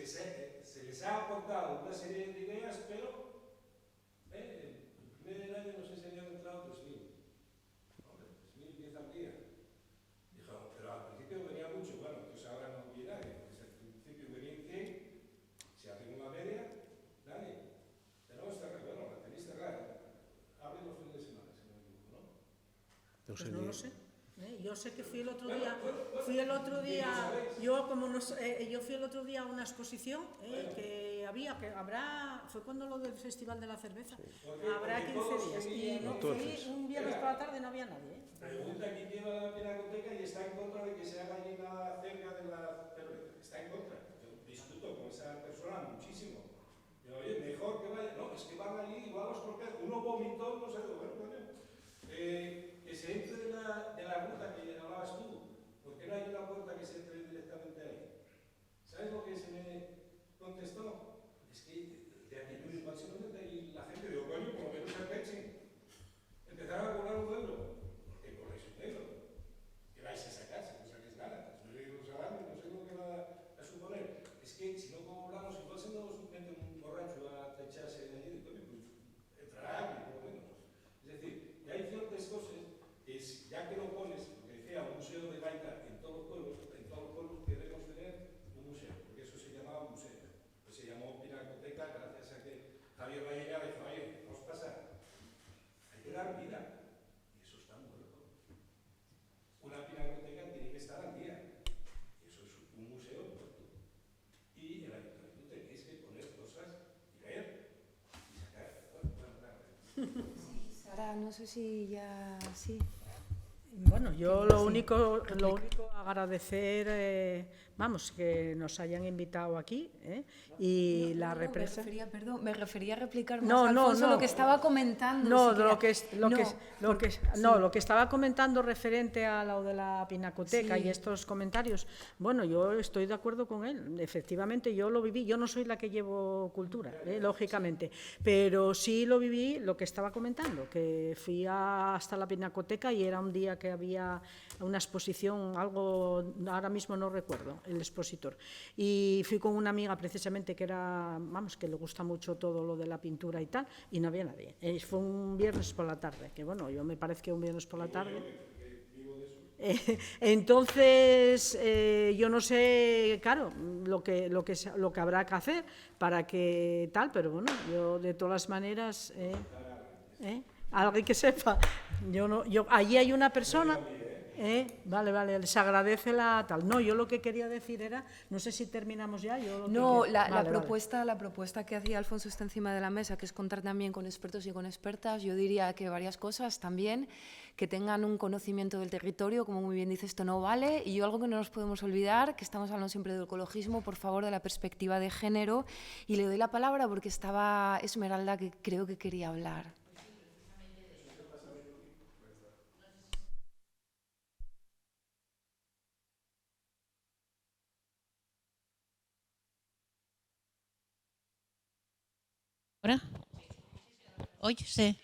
les ha aportado una serie de ideas, pero el primer año no sé si habían entrado 3.000. Hombre, 3.000 10 al día. Dijo, pero al principio venía mucho, bueno, entonces ahora no viene nadie, porque al principio venían 100, si hacen una media, nadie. Tenemos cerrada, bueno, la tenéis cerrada. Abre los fines de semana, si no me equivoco, ¿no? Pues no lo sé. Yo sé que fui el otro día, yo fui el otro día a una exposición que habrá, fue cuando lo del Festival de la Cerveza, habrá 15 días, y no, fui un viernes por la tarde, no había nadie. Pregunta quién lleva la pinacoteca y está en contra de que se haga allí nada cerca de la cerveza. Está en contra. Yo discuto con esa persona muchísimo. Yo, oye, mejor que vaya. No, es que van allí y van a los propios. Uno vomitó, no sé, bueno, que se entre de la ruta que hablabas tú. ¿Por qué no hay una puerta que se entre directamente ahí? ¿Sabes lo que se me contestó? Es que de aquello igual se lo mete y la gente dijo, coño, por lo menos se pechen. Empezaron a cobrar €1. ¿Por qué cobráis €1? ¿Qué vais a sacar? Si no saquéis nada. No sé los salarios, no sé lo que va a suponer. Es que si no cobramos, igual se nos mete un borracho a echarse de allí, coño, pues entrará alguien, por lo menos. Es decir, que hay ciertas cosas que ya que lo pones, lo que decía, un museo de gaita en todos los pueblos queremos tener un museo, porque eso se llamaba museo. Pues se llamó pinacoteca gracias a que Javier Vallega dijo, oye, vamos a pasar. Hay que dar vida. Y eso está muerto. Una pinacoteca tiene que estar al día. Y eso es un museo muerto. Y el ayuntamiento tenéis que poner cosas y ver y sacar. Sara, no sé si ya... Sí. Bueno, yo lo único agradecer, que nos hayan invitado aquí y la representación. Me refería a replicar más a Alfonso lo que estaba comentando. Lo que estaba comentando referente a lo de la pinacoteca y estos comentarios. Bueno, yo estoy de acuerdo con él. Efectivamente, yo lo viví. Yo no soy la que llevo cultura, lógicamente, pero sí lo viví lo que estaba comentando, que fui hasta la pinacoteca y era un día que había una exposición, algo, ahora mismo no recuerdo, el expositor. Y fui con una amiga precisamente que era, que le gusta mucho todo lo de la pintura y tal, y no había nadie. Fue un viernes por la tarde, que bueno, yo me parece que un viernes por la tarde. Entonces, yo no sé, claro, lo que habrá que hacer para que tal, pero bueno, yo de todas las maneras, alguien que sepa, allí hay una persona. Vale, les agradece la tal. No, yo lo que quería decir era, no sé si terminamos ya. La propuesta que hacía Alfonso está encima de la mesa, que es contar también con expertos y con expertas. Yo diría que varias cosas también, que tengan un conocimiento del territorio, como muy bien dice, esto no vale. Y algo que no nos podemos olvidar, que estamos hablando siempre del ecologismo, por favor, de la perspectiva de género. Y le doy la palabra porque estaba Esmeralda, que creo que quería hablar. ¿Ahora? Óyese.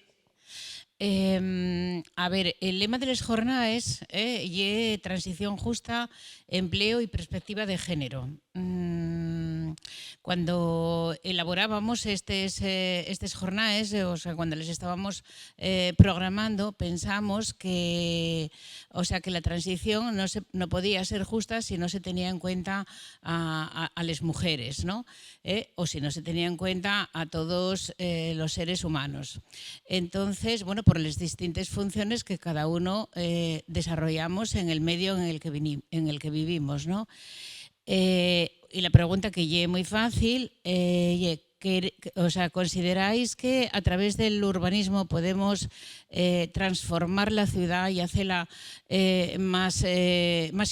A ver, el lema de les jornadas ye transición justa, empleo y perspectiva de género. Cuando elaborábamos estes jornadas, o sea, cuando les estábamos programando, pensamos que, o sea, que la transición no podía ser justa si no se tenía en cuenta a las mujeres, ¿no? O si no se tenía en cuenta a todos los seres humanos. Entonces, bueno, por las distintas funciones que cada uno desarrollamos en el medio en el que vivimos, ¿no? Y la pregunta que ye muy fácil, o sea, ¿consideráis que a través del urbanismo podemos transformar la ciudad y hacerla más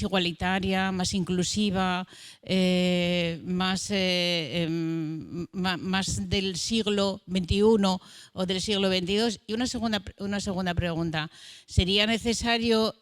igualitaria, más inclusiva, más del siglo XXI o del siglo XXII? Y una segunda pregunta, ¿sería necesario,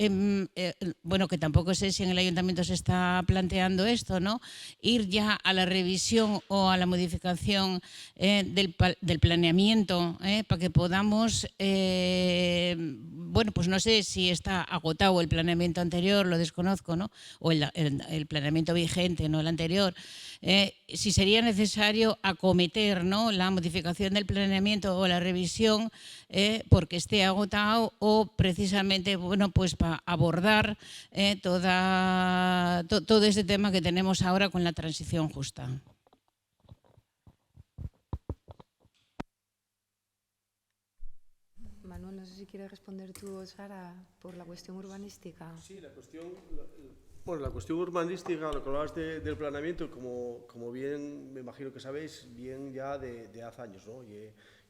bueno, que tampoco sé si en el ayuntamiento se está planteando esto, ¿no?, ir ya a la revisión o a la modificación del planeamiento para que podamos, bueno, pues no sé si está agotado el planeamiento anterior, lo desconozco, ¿no?, o el planeamiento vigente, no el anterior, si sería necesario acometer, ¿no?, la modificación del planeamiento o la revisión porque esté agotado, o precisamente, bueno, pues para abordar todo este tema que tenemos ahora con la transición justa. Manuel, no sé si quieres responder tú o Sara por la cuestión urbanística. Sí, la cuestión urbanística, lo que hablabas del planeamiento, como bien me imagino que sabéis, bien ya de hace años, ¿no?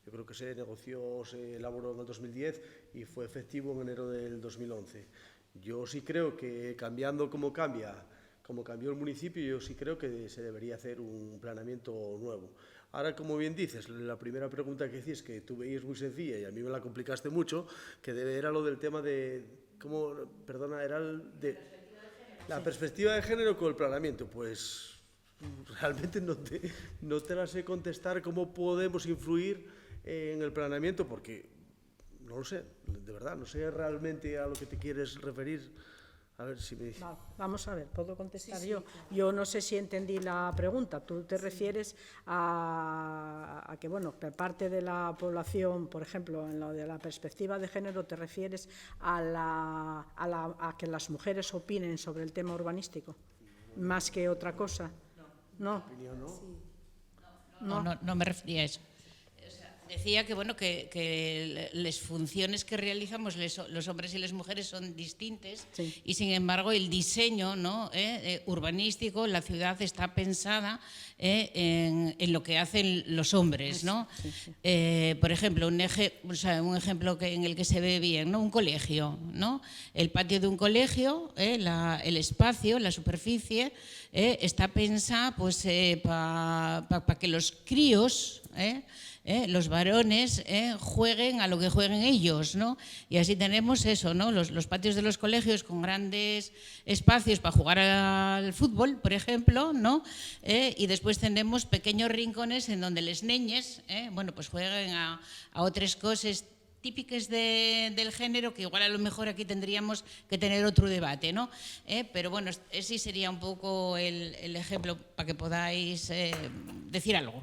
Yo creo que se negoció, se elaboró en el 2010 y fue efectivo en enero del 2011. Yo sí creo que cambiando como cambió el municipio, yo sí creo que se debería hacer un planeamiento nuevo. Ahora, como bien dices, la primera pregunta que decís, que tú veías muy sencilla y a mí me la complicaste mucho, que era lo del tema de, ¿cómo? Perdona, era el de la perspectiva de género con el planeamiento. Pues realmente no te la sé contestar cómo podemos influir en el planeamiento, porque no lo sé, de verdad, no sé realmente a lo que te quieres referir. A ver si me dice. Vale, vamos a ver, ¿puedo contestar yo? Yo no sé si entendí la pregunta. Tú te refieres a que, bueno, parte de la población, por ejemplo, en lo de la perspectiva de género, ¿te refieres a que las mujeres opinen sobre el tema urbanístico? Más que otra cosa. ¿No? No me refería a eso. Decía que, bueno, que las funciones que realizamos los hombres y las mujeres son distintas, sí, y sin embargo el diseño, ¿no?, urbanístico, la ciudad está pensada en lo que hacen los hombres, ¿no? Sí, sí. Por ejemplo, un ejemplo en el que se ve bien, ¿no?, un colegio, ¿no? El patio de un colegio, el espacio, la superficie, está pensada pues, para que los críos, los varones jueguen a lo que jueguen ellos, ¿no? Y así tenemos eso, ¿no?, los patios de los colegios con grandes espacios para jugar al fútbol, por ejemplo, ¿no? Y después tenemos pequeños rincones en donde les neñes, bueno, pues jueguen a otras cosas típicas del género, que igual a lo mejor aquí tendríamos que tener otro debate, ¿no? Pero bueno, ese sería un poco el ejemplo para que podáis decir algo.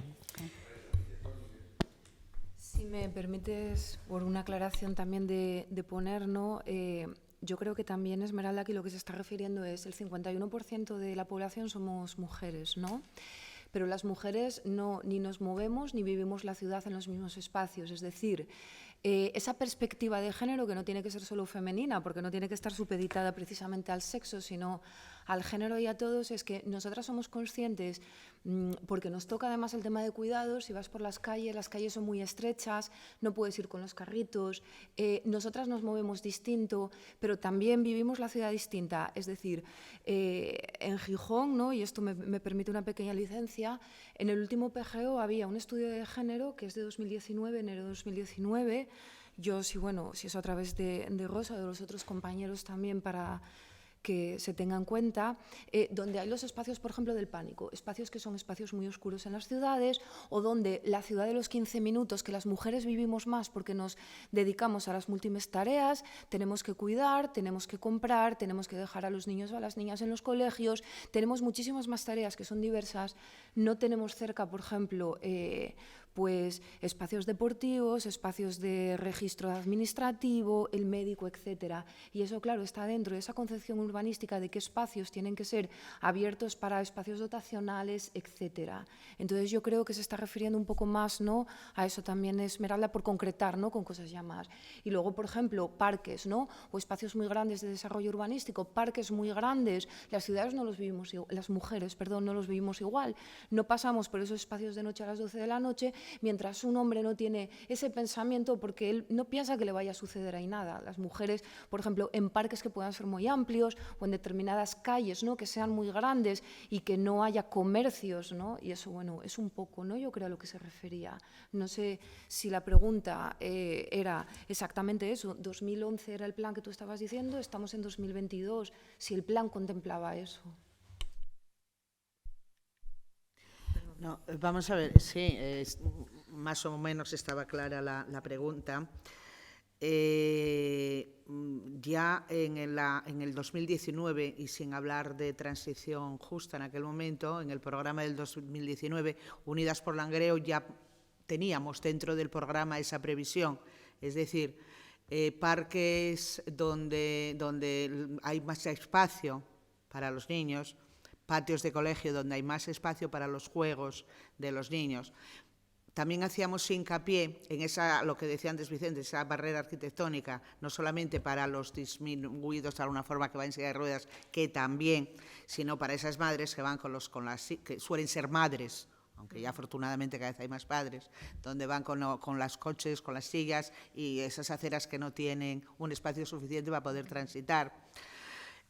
Si me permites, por una aclaración también de poner, ¿no? Yo creo que también, Esmeralda, aquí lo que se está refiriendo es el 51% de la población somos mujeres, ¿no? Pero las mujeres ni nos movemos ni vivimos la ciudad en los mismos espacios, es decir, esa perspectiva de género, que no tiene que ser solo femenina, porque no tiene que estar supeditada precisamente al sexo, sino al género y a todos, es que nosotras somos conscientes, porque nos toca además el tema de cuidados. Si vas por las calles son muy estrechas, no puedes ir con los carritos, nosotras nos movemos distinto, pero también vivimos la ciudad distinta. Es decir, en Gijón, ¿no?, y esto me permite una pequeña licencia, en el último PGO había un estudio de género que es de 2019, enero de 2019. Yo, si es a través de Rosa o de los otros compañeros también, para que se tenga en cuenta, donde hay los espacios, por ejemplo, del pánico, espacios que son espacios muy oscuros en las ciudades, o donde la ciudad de los 15 minutos, que las mujeres vivimos más porque nos dedicamos a las múltiples tareas, tenemos que cuidar, tenemos que comprar, tenemos que dejar a los niños o a las niñas en los colegios, tenemos muchísimas más tareas que son diversas, no tenemos cerca, por ejemplo, pues espacios deportivos, espacios de registro administrativo, el médico, etcétera. Y eso, claro, está dentro de esa concepción urbanística de qué espacios tienen que ser abiertos para espacios dotacionales, etcétera. Entonces yo creo que se está refiriendo un poco más, ¿no?, a eso también, Esmeralda, por concretar, ¿no?, con cosas ya más. Y luego, por ejemplo, parques, ¿no?, o espacios muy grandes de desarrollo urbanístico, parques muy grandes. Las ciudades no los vivimos, las mujeres, perdón, no los vivimos igual. No pasamos por esos espacios de noche a las 12 de la noche, mientras un hombre no tiene ese pensamiento porque él no piensa que le vaya a suceder ahí nada. Las mujeres, por ejemplo, en parques que puedan ser muy amplios o en determinadas calles, ¿no?, que sean muy grandes y que no haya comercios, ¿no?, y eso, bueno, es un poco, ¿no?, yo creo a lo que se refería. No sé si la pregunta era exactamente eso. 2011 era el plan que tú estabas diciendo, estamos en 2022, si el plan contemplaba eso. No, vamos a ver, sí, más o menos estaba clara la pregunta. Ya en el 2019, y sin hablar de transición justa en aquel momento, en el programa del 2019, Unidas por Langreo, ya teníamos dentro del programa esa previsión, es decir, parques donde hay más espacio para los niños, patios de colegio donde hay más espacio para los juegos de los niños. También hacíamos hincapié en esa, lo que decía antes Vicente, esa barrera arquitectónica, no solamente para los disminuidos de alguna forma que van en silla de ruedas, que también, sino para esas madres que van que suelen ser madres, aunque ya afortunadamente cada vez hay más padres, donde van con los coches, con las sillas y esas aceras que no tienen un espacio suficiente para poder transitar.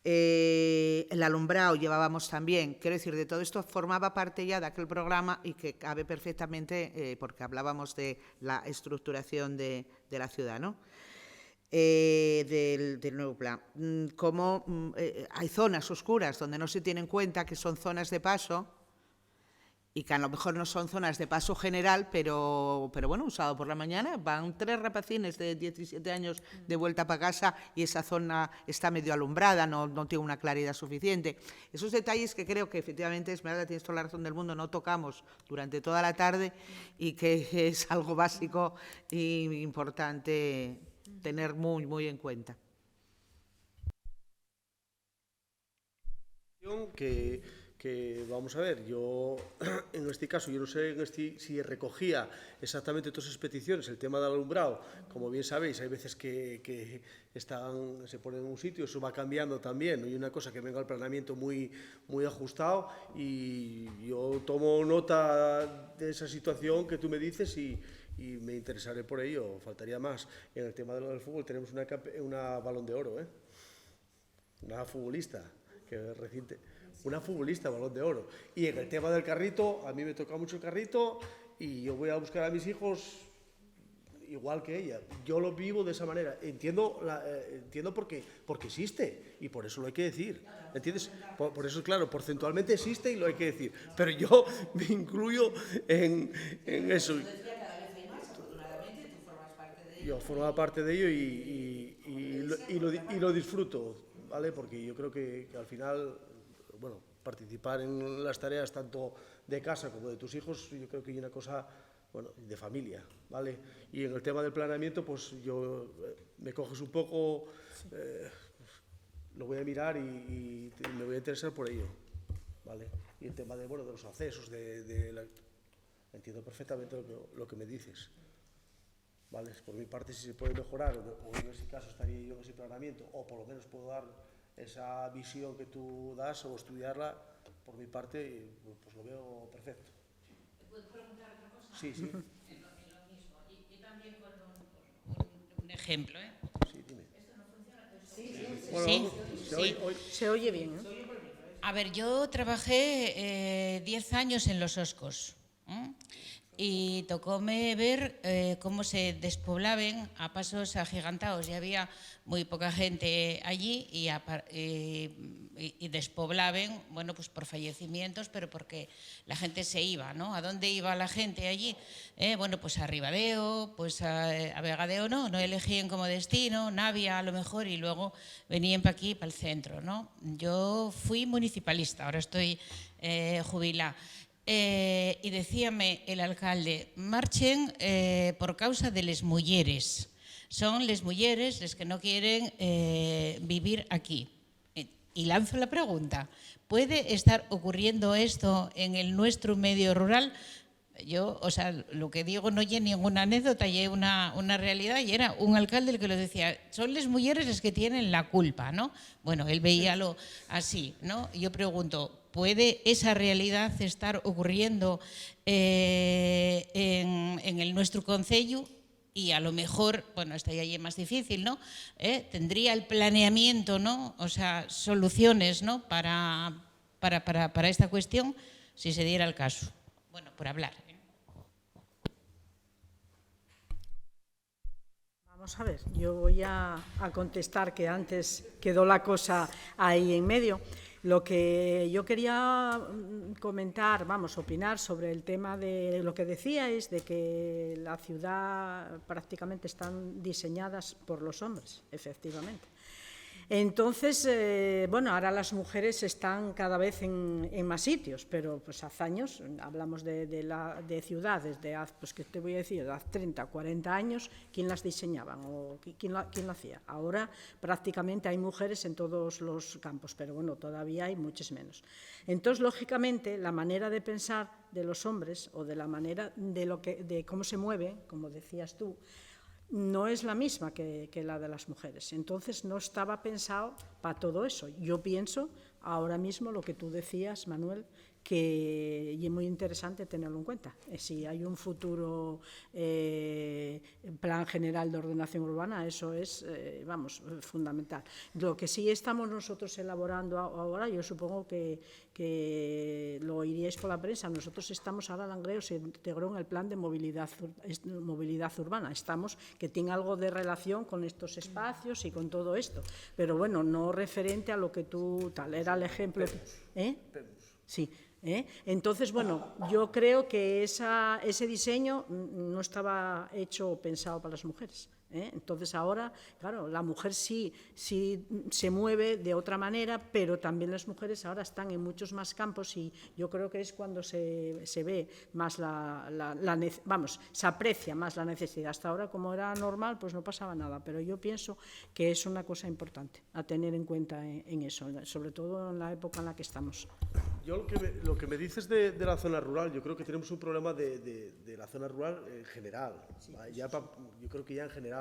El alumbrado llevábamos también, quiero decir, de todo esto formaba parte ya de aquel programa y que cabe perfectamente, porque hablábamos de la estructuración de la ciudad, ¿no?, del nuevo plan. Como hay zonas oscuras donde no se tiene en cuenta que son zonas de paso y que a lo mejor no son zonas de paso general, pero bueno, un sábado por la mañana van 3 rapacines de 17 años de vuelta para casa y esa zona está medio alumbrada, no tiene una claridad suficiente. Esos detalles que creo que efectivamente, Esmeralda, tienes toda la razón del mundo, no tocamos durante toda la tarde y que es algo básico e importante tener muy, muy en cuenta. Que vamos a ver, yo en este caso, yo no sé si recogía exactamente todas esas peticiones, el tema del alumbrado, como bien sabéis, hay veces que se ponen en un sitio, eso va cambiando también, no hay una cosa que venga al planeamiento muy ajustado, y yo tomo nota de esa situación que tú me dices y me interesaré por ello, faltaría más. En el tema de lo del fútbol tenemos una Balón de Oro, una futbolista que reciente. Una futbolista, Balón de Oro. Y en el tema del carrito, a mí me toca mucho el carrito y yo voy a buscar a mis hijos igual que ella. Yo lo vivo de esa manera. Entiendo porque existe y por eso lo hay que decir. ¿Entiendes? Por eso, claro, porcentualmente existe y lo hay que decir. Pero yo me incluyo en eso. Yo formo parte de ello y lo disfruto, ¿vale? Porque yo creo que al final, bueno, participar en las tareas tanto de casa como de tus hijos, yo creo que hay una cosa, bueno, de familia, ¿vale? Y en el tema del planeamiento, pues yo me coges un poco, lo voy a mirar y me voy a interesar por ello, ¿vale? Y el tema de los accesos, entiendo perfectamente lo que me dices, ¿vale? Por mi parte, si se puede mejorar, o en ese caso estaría yo en ese planeamiento, o por lo menos puedo dar esa visión que tú das o estudiarla, por mi parte, pues lo veo perfecto. ¿Te puedo preguntar otra cosa? Sí. En lo mismo. Y también con un ejemplo, ¿eh? Sí, dime. ¿Esto no funciona? Sí. Bueno, Se oye bien, ¿no? A ver, yo trabajé 10 años en los Oscos. y tocóme ver cómo se despoblaban a pasos agigantados. Y había muy poca gente allí y despoblaban, bueno, pues por fallecimientos, pero porque la gente se iba, ¿no? ¿A dónde iba la gente allí? Bueno, pues a Ribadeo, pues a Vegadeo no elegían como destino, Navia a lo mejor, y luego venían para aquí, para el centro, ¿no? Yo fui municipalista, ahora estoy jubilada. Y decíame el alcalde, marchen por causa de les mulleres. Son les mulleres les que no quieren vivir aquí. Y lanzo la pregunta, ¿puede estar ocurriendo esto en el nuestro medio rural? Yo, o sea, lo que digo no hay ninguna anécdota, hay una realidad, y era un alcalde el que lo decía, son las mujeres las que tienen la culpa, ¿no? Bueno, él veíalo así, ¿no? Yo pregunto, ¿puede esa realidad estar ocurriendo en el nuestro concello? Y a lo mejor, bueno, esta ya es más difícil, ¿no? Tendría el planeamiento, ¿no? O sea, soluciones, ¿no? Para esta cuestión, si se diera el caso. Bueno, por hablar. Vamos a ver, yo voy a contestar, que antes quedó la cosa ahí en medio. Lo que yo quería comentar, opinar sobre el tema de lo que decíais, de que la ciudad prácticamente están diseñadas por los hombres, efectivamente. Entonces, bueno, ahora las mujeres están cada vez en más sitios, pero pues hace años, hablamos de ciudades, pues que te voy a decir, de hace 30, 40 años, ¿quién las diseñaban o quién lo hacía? Ahora prácticamente hay mujeres en todos los campos, pero bueno, todavía hay muchas menos. Entonces, lógicamente, la manera de pensar de los hombres o de la manera de cómo se mueve, como decías tú, no es la misma que la de las mujeres. Entonces no estaba pensado para todo eso. Yo pienso ahora mismo lo que tú decías, Manuel, que y es muy interesante tenerlo en cuenta. Si hay un futuro plan general de ordenación urbana, eso es, fundamental. Lo que sí estamos nosotros elaborando ahora, yo supongo que lo oiríais por la prensa, nosotros estamos ahora, Langreo se integró en el plan de movilidad urbana, que tiene algo de relación con estos espacios y con todo esto, pero bueno, no referente a lo que tú tal, era el ejemplo. Sí. Entonces, bueno, yo creo que ese diseño no estaba hecho o pensado para las mujeres. Entonces ahora, claro, la mujer sí se mueve de otra manera, pero también las mujeres ahora están en muchos más campos y yo creo que es cuando se ve más se aprecia más la necesidad. Hasta ahora, como era normal, pues no pasaba nada, pero yo pienso que es una cosa importante a tener en cuenta en eso, sobre todo en la época en la que estamos. Yo lo que me dices de la zona rural, yo creo que tenemos un problema de la zona rural en general. Sí, yo creo que ya en general,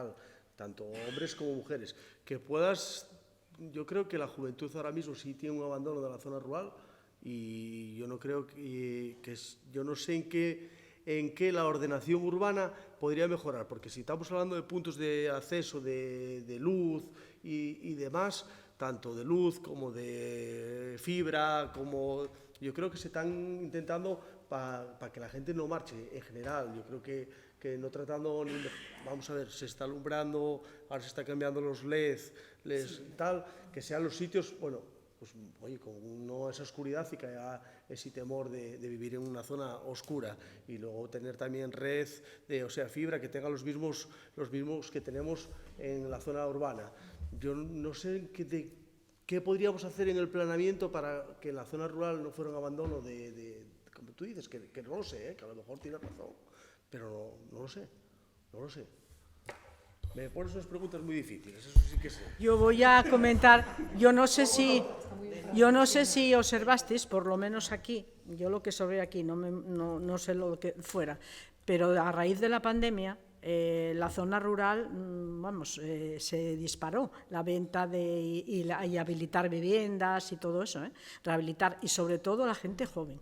tanto hombres como mujeres, yo creo que la juventud ahora mismo sí tiene un abandono de la zona rural y yo no creo yo no sé en qué la ordenación urbana podría mejorar, porque si estamos hablando de puntos de acceso de luz y demás, tanto de luz como de fibra, yo creo que se están intentando para que la gente no marche en general. Yo creo que no tratando, vamos a ver, se está alumbrando, ahora se está cambiando los LEDs, tal, que sean los sitios, bueno, pues oye, con no esa oscuridad y que haya ese temor de vivir en una zona oscura y luego tener también red, fibra que tenga los mismos que tenemos en la zona urbana. Yo no sé qué podríamos hacer en el planeamiento para que en la zona rural no fuera un abandono como tú dices, que no lo sé, que a lo mejor tienes razón, pero no lo sé. Me pones unas preguntas muy difíciles, eso sí que sé. Yo voy a comentar, yo no sé si observasteis, por lo menos aquí, yo lo que sobre aquí, no sé lo que fuera, pero a raíz de la pandemia, la zona rural, se disparó la venta y habilitar viviendas y todo eso, rehabilitar, y sobre todo la gente joven.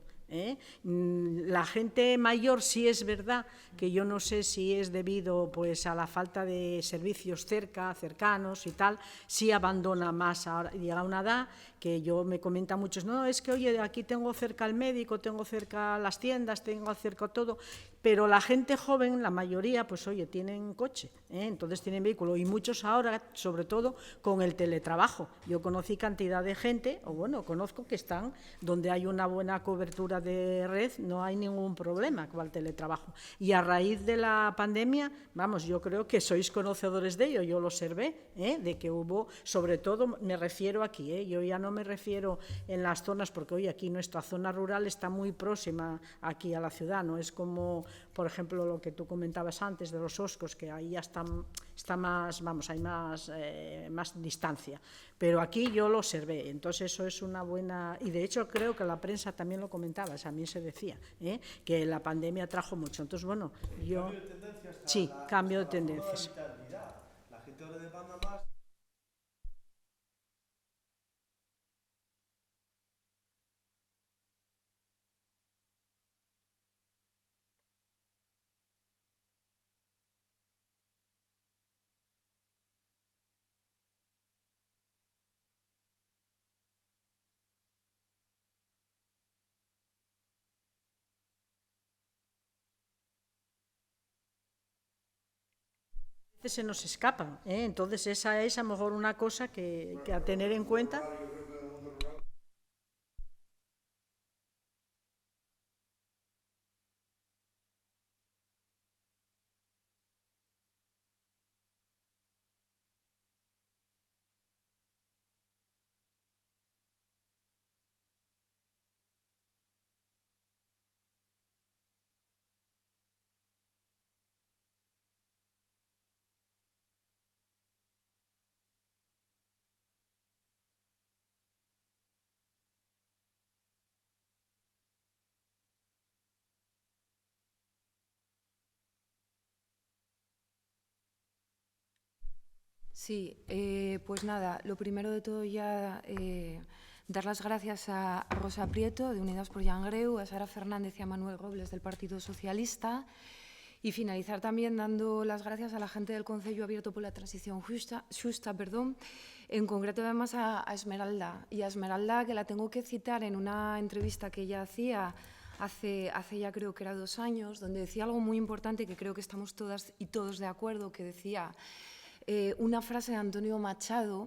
La gente mayor sí es verdad que yo no sé si es debido pues a la falta de servicios cercanos y tal, sí abandona más ahora, llega a una edad que yo me comentan muchos, no, es que oye, aquí tengo cerca el médico, tengo cerca las tiendas, tengo cerca todo, pero la gente joven, la mayoría, pues oye, tienen coche, entonces tienen vehículo, y muchos ahora, sobre todo con el teletrabajo. Yo conocí cantidad de gente, o bueno, conozco que están donde hay una buena cobertura de red, no hay ningún problema con el teletrabajo. Y a raíz de la pandemia, vamos, yo creo que sois conocedores de ello, yo lo observé, de que hubo, sobre todo, me refiero aquí, yo ya no me refiero en las zonas, porque hoy aquí nuestra zona rural está muy próxima aquí a la ciudad, no es como, por ejemplo, lo que tú comentabas antes de los Oscos, que ahí ya está más, vamos, hay más distancia, pero aquí yo lo observé, entonces eso es una buena, y de hecho creo que la prensa también lo comentaba, también se decía, que la pandemia trajo mucho, entonces bueno, yo... Sí, cambio de tendencias. La gente ahora demanda más. Se nos escapan, entonces esa es a lo mejor una cosa que a tener en cuenta. Sí, pues nada, lo primero de todo ya dar las gracias a Rosa Prieto de Unidas por Llangreu, a Sara Fernández y a Manuel Robles del Partido Socialista, y finalizar también dando las gracias a la gente del Concello Abierto por la Transición Xusta, en concreto además a Esmeralda, y a Esmeralda, que la tengo que citar en una entrevista que ella hacía hace ya creo que era 2 años, donde decía algo muy importante que creo que estamos todas y todos de acuerdo, que decía una frase de Antonio Machado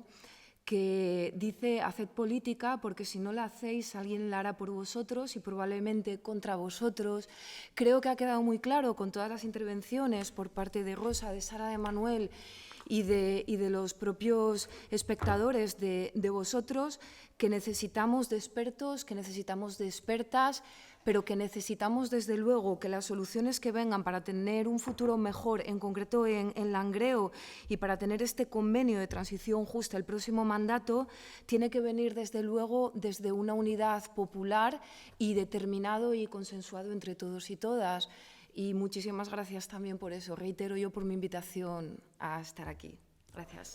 que dice: haced política porque si no la hacéis alguien la hará por vosotros y probablemente contra vosotros. Creo que ha quedado muy claro con todas las intervenciones por parte de Rosa, de Sara, de Manuel y de los propios espectadores de vosotros, que necesitamos de expertos, que necesitamos de expertas, pero que necesitamos desde luego que las soluciones que vengan para tener un futuro mejor, en concreto en Langreo, y para tener este convenio de transición justa el próximo mandato, tiene que venir desde luego desde una unidad popular y determinado y consensuado entre todos y todas. Y muchísimas gracias también por eso. Reitero yo por mi invitación a estar aquí. Gracias.